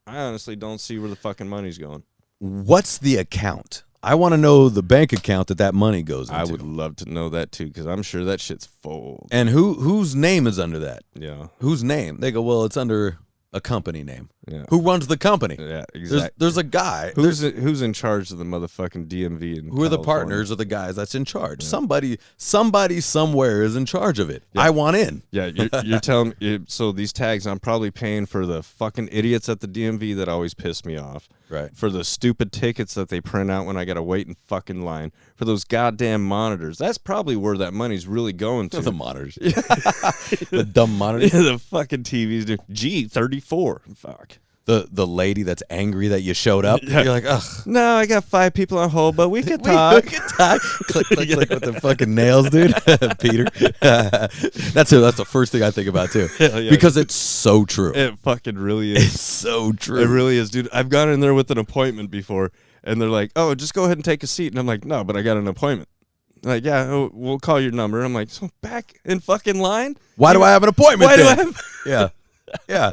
honestly don't see where the fucking money's going. What's the account? I want to know the bank account that money goes into. I would love to know that too, because I'm sure that shit's full. And whose name is under that? Yeah. Whose name? They go, well, it's under a company name. Yeah. Who runs the company? Yeah, exactly. There's a guy. Who's in charge of the motherfucking DMV? Who are the partners of the guys that's in charge? Yeah. Somebody somewhere is in charge of it. Yeah. I want in. Yeah, you're telling me. So these tags, I'm probably paying for the fucking idiots at the DMV that always piss me off. Right. For the stupid tickets that they print out when I got to wait in fucking line. For those goddamn monitors. That's probably where that money's really going to. The monitors. The dumb monitors. Yeah, the fucking TVs, dude. G34. Fuck. The lady that's angry that you showed up. Yeah. You're like, ugh. No, I got 5 people on hold, but we could talk. We could talk. Click with the fucking nails, dude. Peter. That's the first thing I think about too. Yeah. Because it's so true. It fucking really is. It's so true. It really is, dude. I've gone in there with an appointment before, and they're like, "Oh, just go ahead and take a seat." And I'm like, "No, but I got an appointment." Like, yeah, we'll call your number. I'm like, so back in fucking line? Why do I have an appointment? Why do I have? Yeah. Yeah.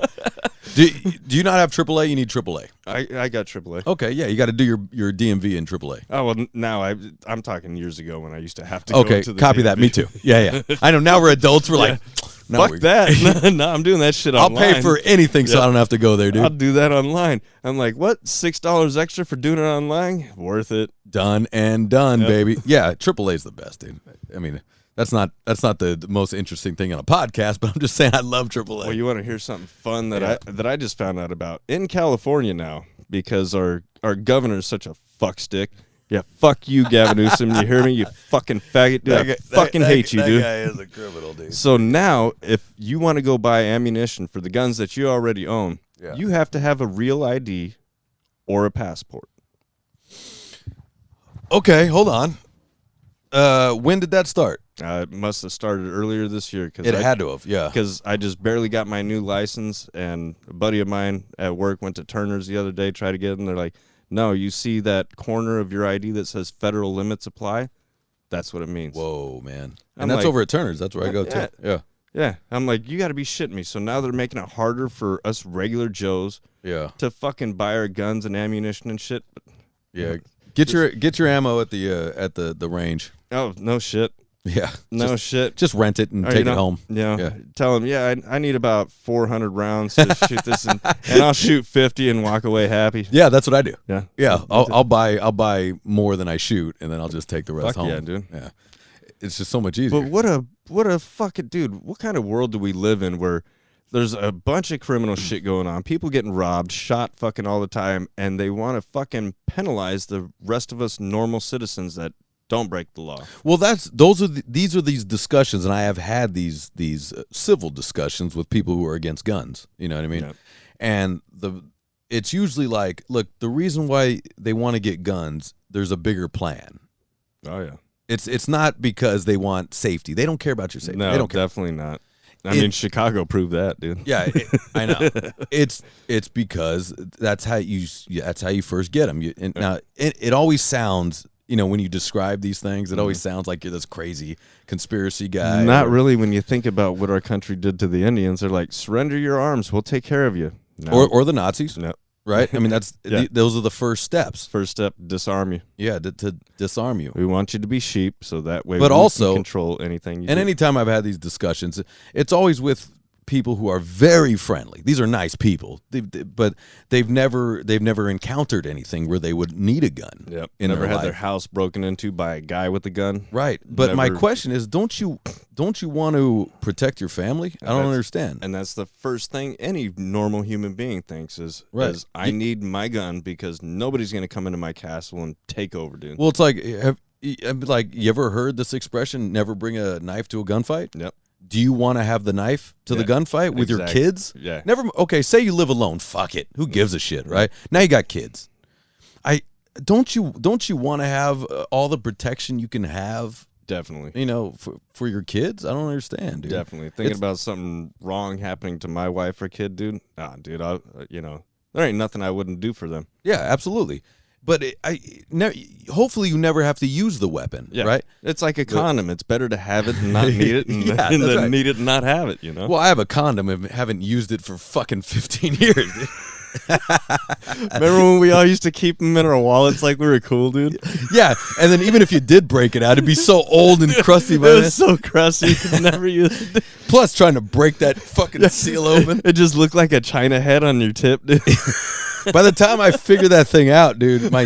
Do you not have AAA? You need AAA. I got AAA. Okay, yeah, you got to do your DMV in AAA. Oh, well, now I'm talking years ago when I used to have to go to the copy DMV. that. Me too. Yeah. I know now we're adults. We're like, no, fuck that. No, I'm doing that shit online. I'll pay for anything so I don't have to go there, dude. I'll do that online. I'm like, what? $6 extra for doing it online? Worth it. Done and done, baby. Yeah, AAA's the best, dude. I mean, that's not the most interesting thing on a podcast, but I'm just saying I love AAA. Well, you want to hear something fun that I just found out about in California now, because our governor is such a fuckstick. Yeah, fuck you, Gavin Newsom. You hear me? You fucking faggot. Dude, I fucking hate you, dude. That guy is a criminal, dude. So now, if you want to go buy ammunition for the guns that you already own, you have to have a real ID or a passport. Okay, hold on. When did that start? It must have started earlier this year. It had to have, yeah. Because I just barely got my new license, and a buddy of mine at work went to Turner's the other day, tried to get it, and they're like, no, you see that corner of your ID that says federal limits apply? That's what it means. Whoa, man. And I'm that's like, over at Turner's. That's where I go to. Yeah. Yeah. I'm like, you got to be shitting me. So now they're making it harder for us regular Joes to fucking buy our guns and ammunition and shit. Yeah. Get your ammo at the range. Oh, no shit. Yeah. Shit. Just rent it and take it home. Yeah. Tell them, I need about 400 rounds to shoot this, and I'll shoot 50 and walk away happy. Yeah, that's what I do. Yeah. Yeah. I'll buy more than I shoot, and then I'll just take the rest home. Yeah, dude. Yeah. It's just so much easier. But what a fucking dude. What kind of world do we live in where there's a bunch of criminal shit going on, people getting robbed, shot fucking all the time, and they want to fucking penalize the rest of us normal citizens that don't break the law. Well, these are these discussions, and I have had these civil discussions with people who are against guns. You know what I mean? Yep. And it's usually like, look, the reason why they want to get guns, there's a bigger plan. Oh yeah. It's not because they want safety. They don't care about your safety. No, they don't care. Definitely not. I mean, Chicago proved that, dude. Yeah, I know. It's because that's how you first get them. Now it always sounds, when you describe these things, it always sounds like you're this crazy conspiracy guy. Not really. When you think about what our country did to the Indians, they're like, surrender your arms, we'll take care of you. No. Or the Nazis. No. Right? I mean, that's those are the first steps. First step, disarm you. Yeah, to disarm you. We want you to be sheep, so that way but we also, can control anything you and do. anytime I've had these discussions, it's always with people who are very friendly. These are nice people, but they've never encountered anything where they would need a gun. Yep. Never had their house broken into by a guy with a gun. Right. But my question is, don't you want to protect your family? I don't understand. And that's the first thing any normal human being thinks is I need my gun because nobody's going to come into my castle and take over, dude. Well, it's like, you ever heard this expression, never bring a knife to a gunfight? Yep. Do you want to have the knife to the gunfight with your kids? Yeah. Never. Okay, say you live alone. Fuck it. Who gives a shit, right? Now you got kids. Don't you want to have all the protection you can have? Definitely. For your kids? I don't understand, dude. Definitely. Thinking about something wrong happening to my wife or kid, dude. Dude, there ain't nothing I wouldn't do for them. Yeah, absolutely. But hopefully you never have to use the weapon, right? It's like a condom. It's better to have it and not need it than need it and not have it, Well, I have a condom and haven't used it for fucking 15 years. Remember when we all used to keep them in our wallets like we were cool, dude? Yeah, and then even if you did break it out, it'd be so old and crusty. It was so crusty, you could never use it. Plus, trying to break that fucking seal open. It just looked like a china head on your tip, dude. By the time I figure that thing out, dude, my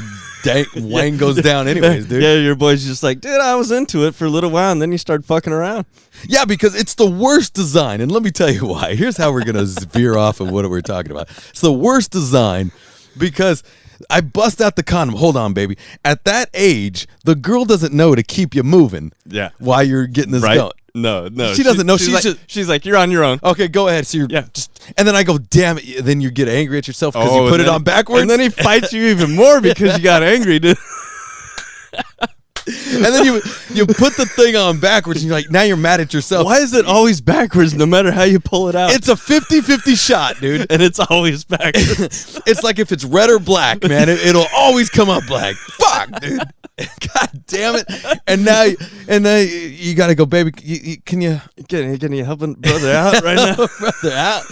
wang goes down anyways, dude. Yeah, your boy's just like, dude, I was into it for a little while, and then you start fucking around. Yeah, because it's the worst design, and let me tell you why. Here's how we're going to veer off of what we're talking about. It's the worst design because I bust out the condom. Hold on, baby. At that age, the girl doesn't know to keep you moving while you're getting this going. No. She doesn't know. She's like, you're on your own. Okay, go ahead. So and then I go, damn it. Then you get angry at yourself because you put it on backwards. And then he fights you even more because you got angry, dude. And then you put the thing on backwards and you're like, now you're mad at yourself. Why is it always backwards no matter how you pull it out? It's a 50-50 shot, dude. And it's always backwards. It's like if it's red or black, man, it'll always come up black. Fuck, dude. God damn it. And now you got to go, baby, can you help a brother out right now? Brother out.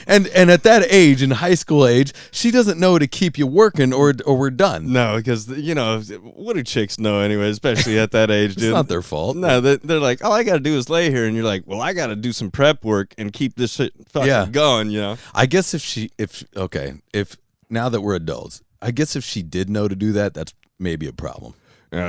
And at that age, in high school age, she doesn't know to keep you working or we're done. No, because, what do chicks know anyway, especially at that age, dude? It's not their fault. No, they're like, all I got to do is lay here. And you're like, well, I got to do some prep work and keep this shit fucking going, I guess if now that we're adults, I guess if she did know to do that, that's maybe a problem.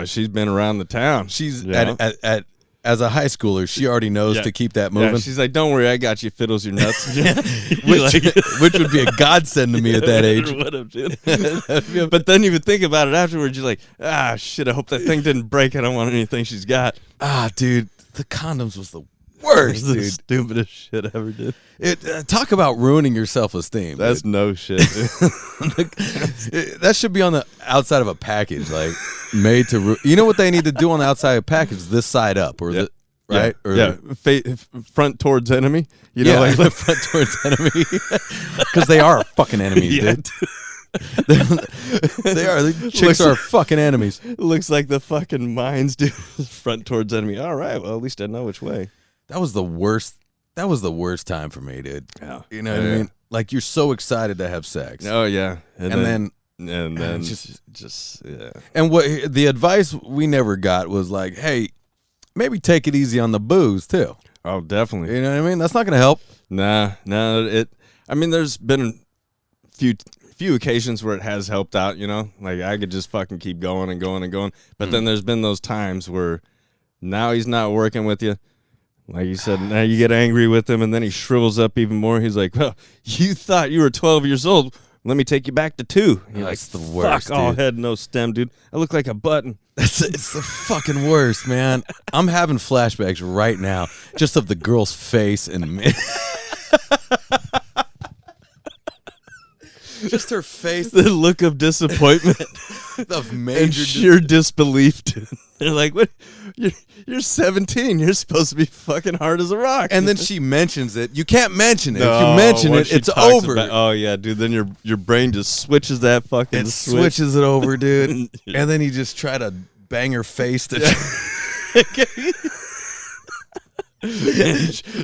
She's been around the town. She's at as a high schooler, she already knows to keep that moving. Yeah, she's like, don't worry, I got you, fiddles your nuts. which would be a godsend to me at that age. Would have, dude. But then you would think about it afterwards. You're like, shit, I hope that thing didn't break. I don't want anything she's got. Dude, the condoms was the worst, the dude. Stupidest shit ever did. Talk about ruining your self-esteem. That's dude. no shit. That should be on the outside of a package, like made to. You know what they need to do on the outside of a package? This side up, or right? Yeah, front towards enemy. You know, like front towards enemy, because they are fucking enemies, dude. They are. The chicks are fucking enemies. Looks like the fucking mines, dude. Front towards enemy. All right. Well, at least I know which way. That was the worst. That was the worst time for me, dude. Yeah. You know what I mean? Like, you're so excited to have sex. Oh yeah. And then just yeah. And what the advice we never got was like, hey, maybe take it easy on the booze too. Oh, definitely. You know what I mean? That's not gonna help. Nah. I mean, there's been few occasions where it has helped out, you know, like I could just fucking keep going and going and going. But then there's been those times where now he's not working with you. Like you said, now you get angry with him and then he shrivels up even more. He's like, well, you thought you were 12 years old. Let me take you back to 2. You're That's like, the worst, fuck all dude. head, no stem, dude. I look like a button. It's the fucking worst, man. I'm having flashbacks right now just of the girl's face and me. Just her face, The look of disappointment of and major sheer disbelief, dude. They're like, what? You're 17. You're supposed to be fucking hard as a rock. And then she mentions it. You can't mention it. No, if you mention once it, she it's talks over. oh yeah, dude. Then your brain just switches that fucking It switch. switches it over, dude. And then you just try to bang her face to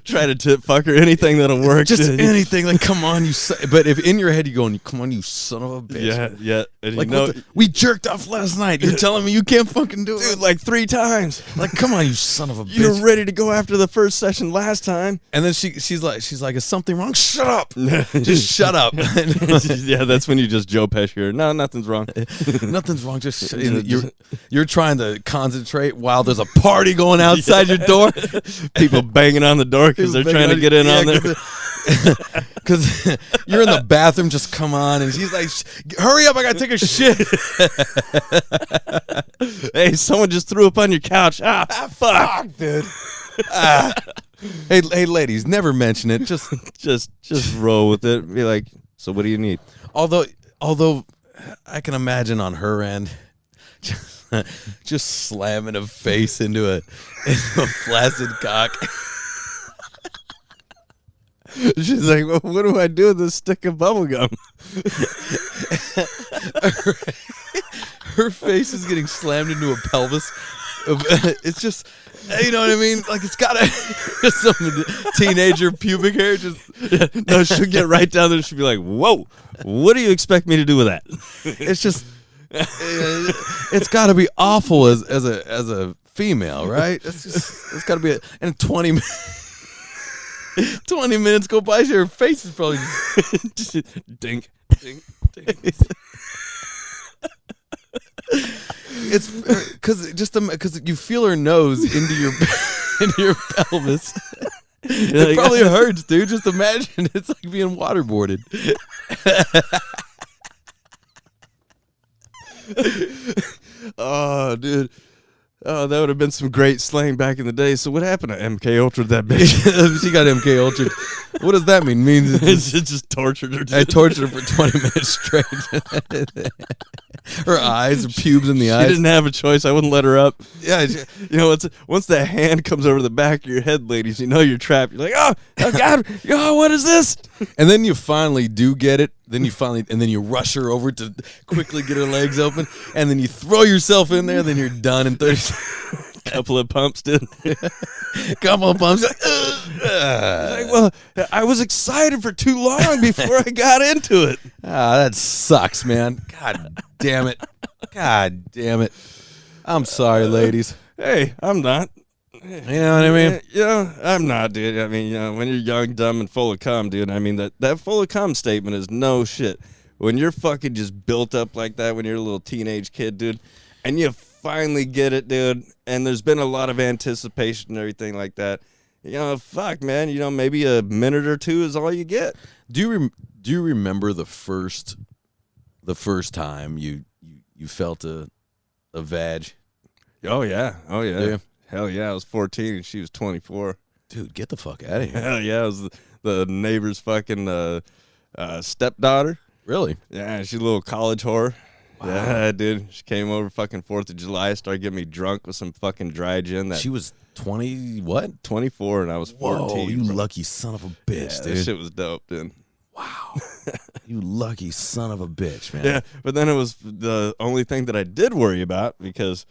Try to tip fuck her, anything that'll work. just dude. anything. Like, come on, you. But if in your head you're going, come on, you son of a bitch. Yeah. And Like, you know, we jerked off last night. You're telling me you can't fucking do dude, it? like 3 times. Like, come on, you son of a You were bitch. ready to go after the first session last time. And then she's like, is something wrong? Shut up. Just shut up. Yeah, that's when you just Joe Pesci her. No, nothing's wrong. Nothing's wrong. Just you're trying to concentrate while there's a party going outside your door. People banging on the door because they're trying to get in on there. Because you're in the bathroom, just come on, and she's like, hurry up, I gotta take a shit. Hey, someone just threw up on your couch. Fuck, dude. Hey, ladies, never mention it. just roll with it. Be like, so what do you need? Although I can imagine on her end, just slamming a face into a flaccid cock. She's like, well, what do I do with this stick of bubble gum? Her face is getting slammed into a pelvis. It's just, you know what I mean? Like, it's gotta some teenager pubic hair. No, she'll get right down there and she'll be like, whoa, what do you expect me to do with that? It's just, it's gotta be awful as a female, right? It's gotta be and 20 minutes go by, her face is probably just dink. It's because you feel her nose into your pelvis. It probably hurts, dude. Just imagine it's like being waterboarded. Oh, dude. Oh, that would have been some great slang back in the day. So what happened to MK Ultra? That bitch. She got MK Ultra. What does that mean? Means It's just tortured her. I tortured her for 20 minutes straight. Her eyes, her pubes in the eyes. She didn't have a choice. I wouldn't let her up. Yeah, You know, once that hand comes over the back of your head, ladies, you know you're trapped. You're like, oh God, oh, what is this? and then you finally do get it. Then you rush her over to quickly get her legs open, and then you throw yourself in there. Then you're done in 30 seconds. Couple of pumps, dude. Couple of bumps. Like, well, I was excited for too long before I got into it. That sucks, man. God damn it. God damn it. I'm sorry, ladies. Hey, I'm not. You know what I mean? Yeah, I'm not, dude. I mean, you know, when you're young, dumb, and full of cum, dude, I mean, that full of cum statement is no shit. When you're fucking just built up like that when you're a little teenage kid, dude, and you finally get it, dude. And there's been a lot of anticipation and everything like that. Fuck, man. Maybe a minute or two is all you get. Do you remember the first time you felt a vag? Oh yeah. Yeah. Hell yeah. I was 14 and she was 24. Dude, get the fuck out of here. Hell yeah. I was the neighbor's fucking stepdaughter. Really? Yeah, she's a little college whore. Wow. Yeah, dude. She came over fucking 4th of July, started getting me drunk with some fucking dry gin. She was 20, what? 24 and I was 14. Whoa, you bro. lucky son of a bitch, Yeah, dude. that shit was dope, dude. Wow. You lucky son of a bitch, man. Yeah, but then it was the only thing that I did worry about because,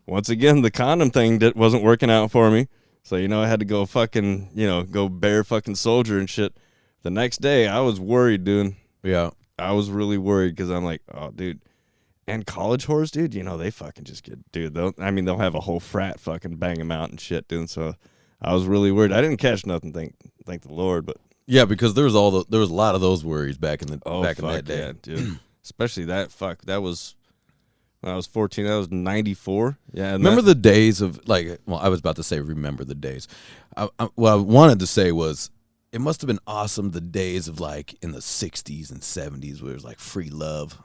once again, the condom thing wasn't working out for me. So, I had to go fucking, go bare fucking soldier and shit. The next day, I was worried, dude. Yeah. I was really worried because I'm like, oh, dude. And college whores, dude, they fucking just get, dude, they'll have a whole frat fucking bang them out and shit, dude. So I was really worried. I didn't catch nothing, thank the Lord, but. Yeah, because there was a lot of those worries back in that day. Yeah, dude. Especially that was when I was 14. That was 94. Yeah. Remember the days of I was about to say remember the days. What I wanted to say was it must have been awesome the days of in the 60s and 70s where it was free love,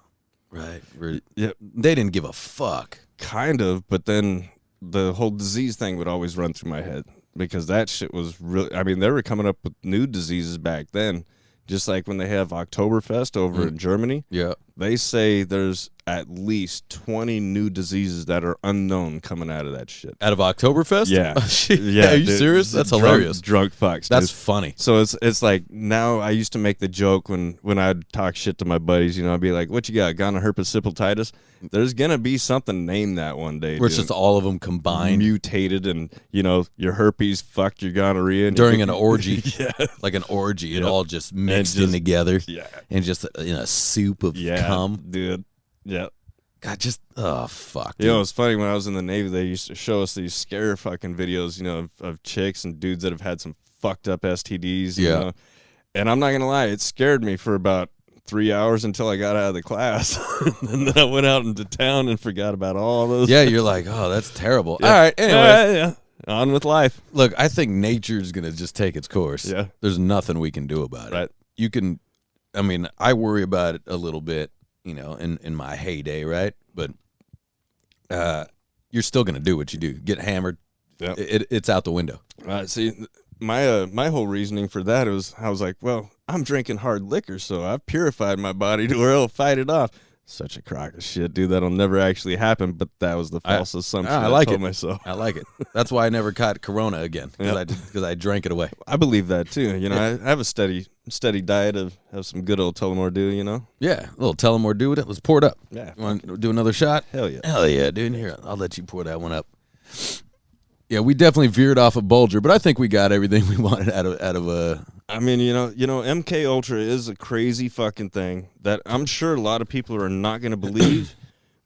right? Where Yeah. they didn't give a fuck. Kind of, but then the whole disease thing would always run through my head. Because that shit was really, they were coming up with new diseases back then. Just like when they have Oktoberfest over in Germany. Yeah. They say there's at least 20 new diseases that are unknown coming out of that shit. Out of Oktoberfest? Yeah. Yeah. Are you serious? That's hilarious. Drunk fucks. That's dude. funny. So it's like now I used to make the joke when I'd talk shit to my buddies, I'd be like, what you got? Gonorrhea hepatitis? There's going to be something named that one day. Where it's just all of them combined. Mutated and, your herpes fucked your gonorrhea. And during an orgy. Yeah. Like an orgy. Yep. It all just mixed in together. Yeah. And just in a soup of cum. Dude. Yeah. God, just, oh, fuck. It's funny. When I was in the Navy, they used to show us these scare fucking videos, of chicks and dudes that have had some fucked up STDs. Yeah. And I'm not going to lie, it scared me for about 3 hours until I got out of the class. And then I went out into town and forgot about all those. Yeah, you're like, oh, that's terrible. Yeah. All right, anyway. Yeah. On with life. Look, I think nature's going to just take its course. Yeah. There's nothing we can do about it. Right. You can, I worry about it a little bit, in my heyday, right? But you're still going to do what you do. Get hammered. Yep. It's out the window. See, my whole reasoning for that was I was like, well, I'm drinking hard liquor, so I've purified my body to where it'll fight it off. Such a crock of shit, dude. That'll never actually happen, but that was the false assumption I like told it. myself. I like it. That's why I never caught Corona again, because I drank it away. I believe that, too. I have a steady diet of some good old Tullamore Dew, Yeah, a little Tullamore Dew with it. Let's pour it up. Yeah. You want to do another shot? Hell yeah. Hell yeah, dude. Here, I'll let you pour that one up. Yeah, we definitely veered off of Bulger, but I think we got everything we wanted out of MK Ultra is a crazy fucking thing that I'm sure a lot of people are not going to believe.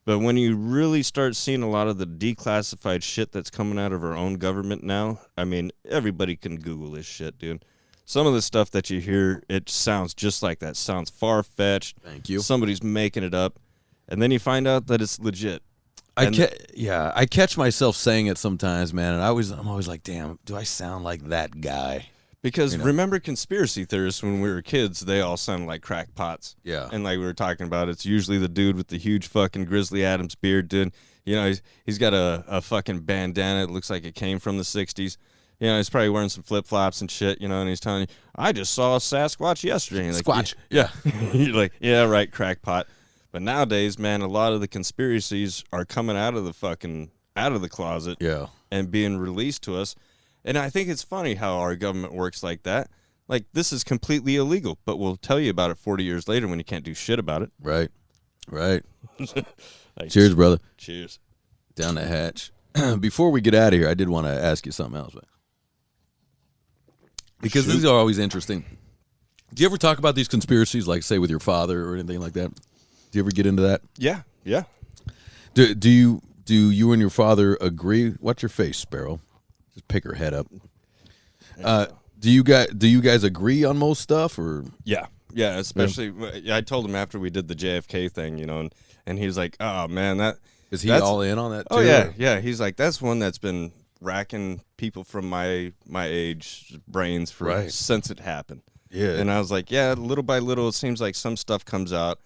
But when you really start seeing a lot of the declassified shit that's coming out of our own government now, everybody can Google this shit, dude. Some of the stuff that you hear, it sounds just like that. Sounds far-fetched. Thank you. Somebody's making it up. And then you find out that it's legit. I catch myself saying it sometimes, man, and I'm always like, damn, do I sound like that guy? Because remember conspiracy theorists when we were kids, they all sounded like crackpots. Yeah. And like we were talking about, it's usually the dude with the huge fucking Grizzly Adams beard, dude. He's got a fucking bandana. It looks like it came from the 60s. He's probably wearing some flip-flops and shit, and he's telling you, I just saw a Sasquatch yesterday. And Squatch. Yeah. You're like, yeah, right, crackpot. But nowadays, man, a lot of the conspiracies are coming out of the closet and being released to us. And I think it's funny how our government works like that. Like, this is completely illegal, but we'll tell you about it 40 years later when you can't do shit about it. Right. Cheers, brother. Cheers. Down the hatch. Before we get out of here, I did want to ask you something else. Because these are always interesting. Do you ever talk about these conspiracies, like, say, with your father or anything like that? Do you ever get into that? Yeah. Do you and your father agree? Watch your face, Sparrow. Just pick her head up. Do you guys agree on most stuff, or? Yeah, especially I told him after we did the JFK thing, and he was like, "Oh man, Is he all in on that too? Oh yeah. He's like, that's one that's been racking people from my age brains since it happened. Yeah. And I was like, yeah, little by little, it seems like some stuff comes out.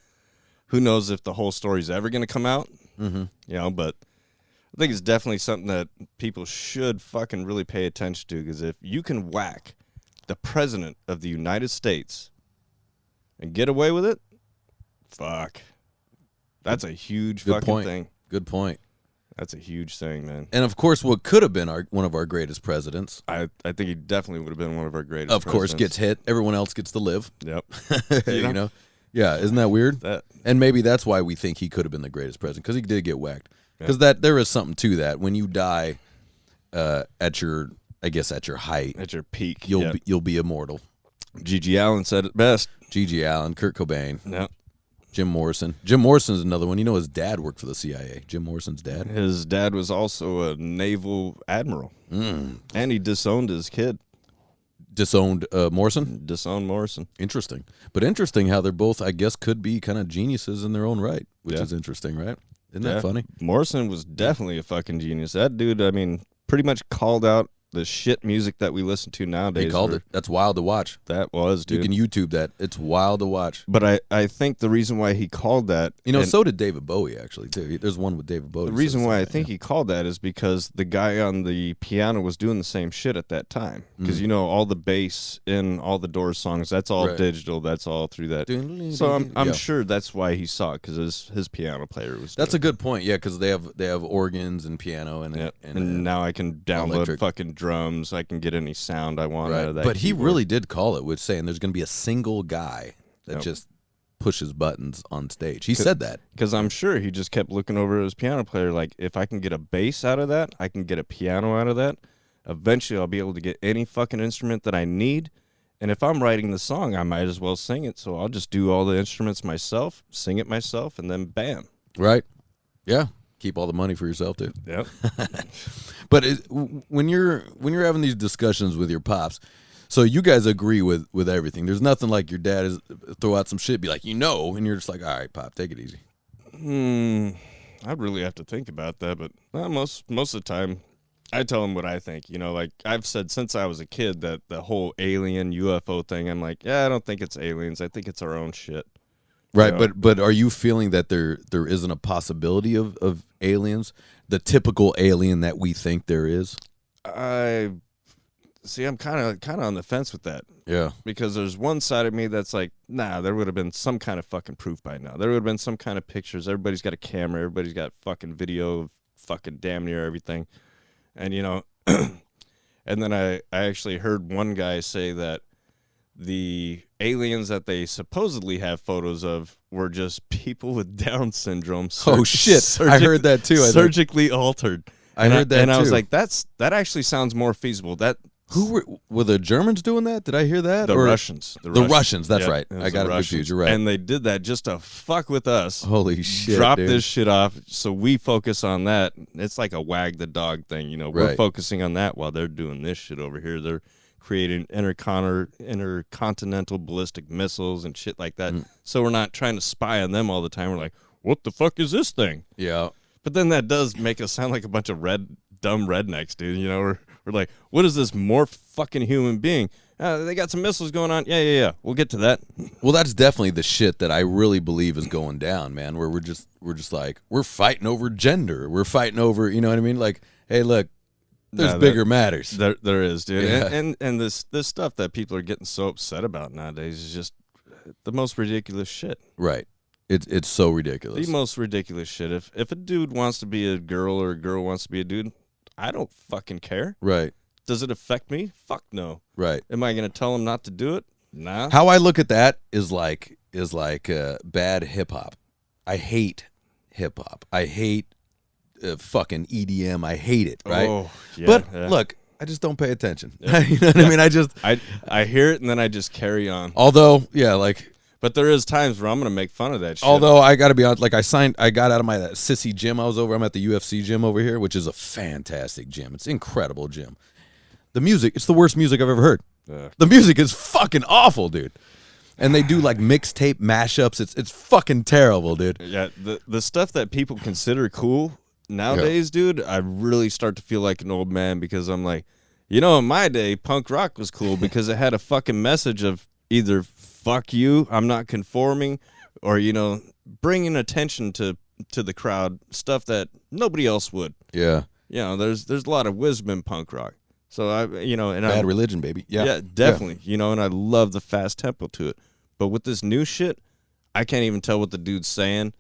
Who knows if the whole story's ever going to come out? Mm-hmm. You know, but I think it's definitely something that people should fucking really pay attention to, because if you can whack the president of the United States and get away with it, fuck. That's a huge fucking thing. Good point. That's a huge thing, man. And of course, what could have been one of our greatest presidents. I think he definitely would have been one of our greatest Of course, gets hit. Everyone else gets to live. Yep. You know? Yeah, isn't that weird? And maybe that's why we think he could have been the greatest president, because he did get whacked. Because there is something to that. When you die at your height, at your peak, you'll be immortal. G.G. Allen said it best. G.G. Allen, Kurt Cobain. Yep. Jim Morrison. Jim Morrison's another one. You know his dad worked for the CIA. Jim Morrison's dad. His dad was also a naval admiral. And he disowned his kid. Disowned Morrison? Disowned Morrison. Interesting. But interesting how they're both, I guess, could be kind of geniuses in their own right, which is interesting, right? Isn't that funny? Morrison was definitely a fucking genius. That dude, I mean, pretty much called out the shit music that we listen to nowadays. He called it. That's wild to watch. That was, dude. You can YouTube that. It's wild to watch. But I think the reason why he called that... You know, so did David Bowie, actually, too. There's one with David Bowie. The reason why I think he called that is because the guy on the piano was doing the same shit at that time. Because, you know, all the bass in all the Doors songs, that's all digital. That's all through that. So I'm sure that's why he saw it, because his piano player was... That's a good point, yeah, because they have organs and piano. And now I can download fucking drums. I can get any sound I want out of that. But he really did call it with saying there's going to be a single guy that just pushes buttons on stage. He said that. Because I'm sure he just kept looking over at his piano player like, if I can get a bass out of that, I can get a piano out of that. Eventually, I'll be able to get any fucking instrument that I need. And if I'm writing the song, I might as well sing it. So I'll just do all the instruments myself, sing it myself, and then bam. Right. Yeah. Keep all the money for yourself too. Yep. But when you're having these discussions with your pops, so you guys agree with everything. There's nothing like your dad is throw out some shit, be like, and you're just like, all right, Pop, take it easy. I'd really have to think about that, but most of the time, I tell him what I think. You know, like I've said since I was a kid that the whole alien UFO thing, I'm like, I don't think it's aliens. I think it's our own shit. Right, but are you feeling that there isn't a possibility of aliens, the typical alien that we think there is? I see. I'm kind of on the fence with that. Yeah, because there's one side of me that's like, nah, there would have been some kind of fucking proof by now. There would have been some kind of pictures. Everybody's got a camera. Everybody's got fucking video of fucking damn near everything, and and then I actually heard one guy say that the aliens that they supposedly have photos of were just people with Down syndrome. Oh shit! I heard that too. Surgically altered. I heard that and too. I was like, that actually sounds more feasible. Who were the Germans doing that? Did I hear that? The Russians. The Russians. That's right. I got it confused. You're right. And they did that just to fuck with us. Holy shit! Drop this shit off, so we focus on that. It's like a wag the dog thing, We're focusing on that while they're doing this shit over here. They're creating intercontinental ballistic missiles and shit like that. So we're not trying to spy on them all the time. We're like, what the fuck is this thing? Yeah. But then that does make us sound like a bunch of dumb rednecks, dude. We're like, what is this more fucking human being? They got some missiles going on. Yeah. We'll get to that. Well, that's definitely the shit that I really believe is going down, man. Where we're just like, we're fighting over gender. We're fighting over, you know what I mean? Like, hey, look, there's bigger matters. There is, dude. Yeah. And this stuff that people are getting so upset about nowadays is just the most ridiculous shit. Right. It's so ridiculous. The most ridiculous shit. If a dude wants to be a girl or a girl wants to be a dude, I don't fucking care. Right. Does it affect me? Fuck no. Right. Am I going to tell him not to do it? Nah. How I look at that is like bad hip hop. I hate hip hop. I hate fucking EDM. I hate it. Right. Oh, yeah, but look, I just don't pay attention. Yeah. You know what I mean? I hear it and then I just carry on. Although, yeah, like. But there is times where I'm going to make fun of that shit. Although I got to be honest, like I got out of my that sissy gym I was over. I'm at the UFC gym over here, which is a fantastic gym. It's an incredible gym. The music, it's the worst music I've ever heard. The music is fucking awful, dude. And they do like mixtape mashups. It's fucking terrible, dude. Yeah, the stuff that people consider cool nowadays, dude, I really start to feel like an old man because I'm like, in my day, punk rock was cool because it had a fucking message of either fuck you, I'm not conforming, or, bringing attention to the crowd, stuff that nobody else would. Yeah. There's a lot of wisdom in punk rock. So Bad Religion, baby. Yeah, definitely. And I love the fast tempo to it. But with this new shit, I can't even tell what the dude's saying.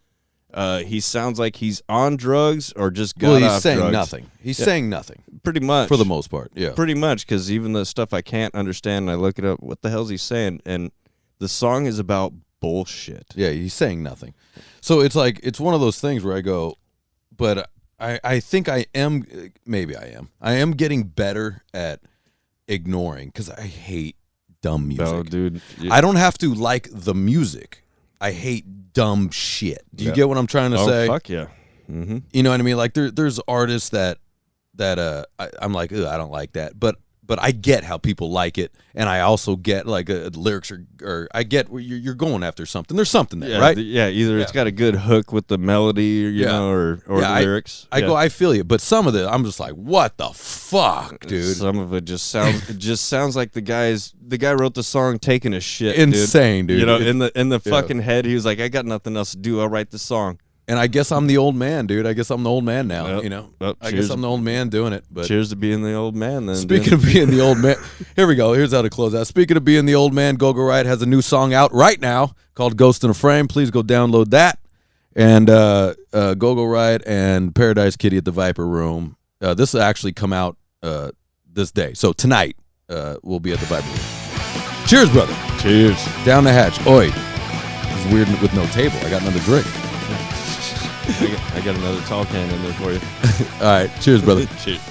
He sounds like he's on drugs or just got off drugs. He's saying nothing. He's saying nothing. Pretty much. For the most part, yeah. Pretty much, because even the stuff I can't understand, I look it up, what the hell's he saying? And the song is about bullshit. Yeah, he's saying nothing. So it's like, it's one of those things where I go, but I think I am getting better at ignoring because I hate dumb music. No, dude. I don't have to like the music. I hate dumb shit. Do you get what I'm trying to say? Oh, fuck yeah. Mm-hmm. You know what I mean? Like there's artists that I'm like, I don't like that, but I get how people like it, and I also get like lyrics or I get where you're going after something. There's something there, right? Either it's got a good hook with the melody, or the lyrics. I feel you, but some of it, I'm just like, what the fuck, dude? Some of it just sounds like the guy wrote the song taking a shit. Insane, dude. In the fucking head, he was like, I got nothing else to do. I'll write the song. And I guess I'm the old man, dude. I guess I'm the old man now, I guess I'm the old man doing it. But cheers to being the old man, then. Speaking of being the old man, here we go. Here's how to close out. Speaking of being the old man, Go-Go Riot has a new song out right now called Ghost in a Frame. Please go download that. And Go-Go Riot and Paradise Kitty at the Viper Room. This will actually come out this day. So tonight we'll be at the Viper Room. Cheers, brother. Cheers. Down the hatch. Oi. It's weird with no table. I got another drink. I got another tall can in there for you. All right. Cheers, brother. Cheers.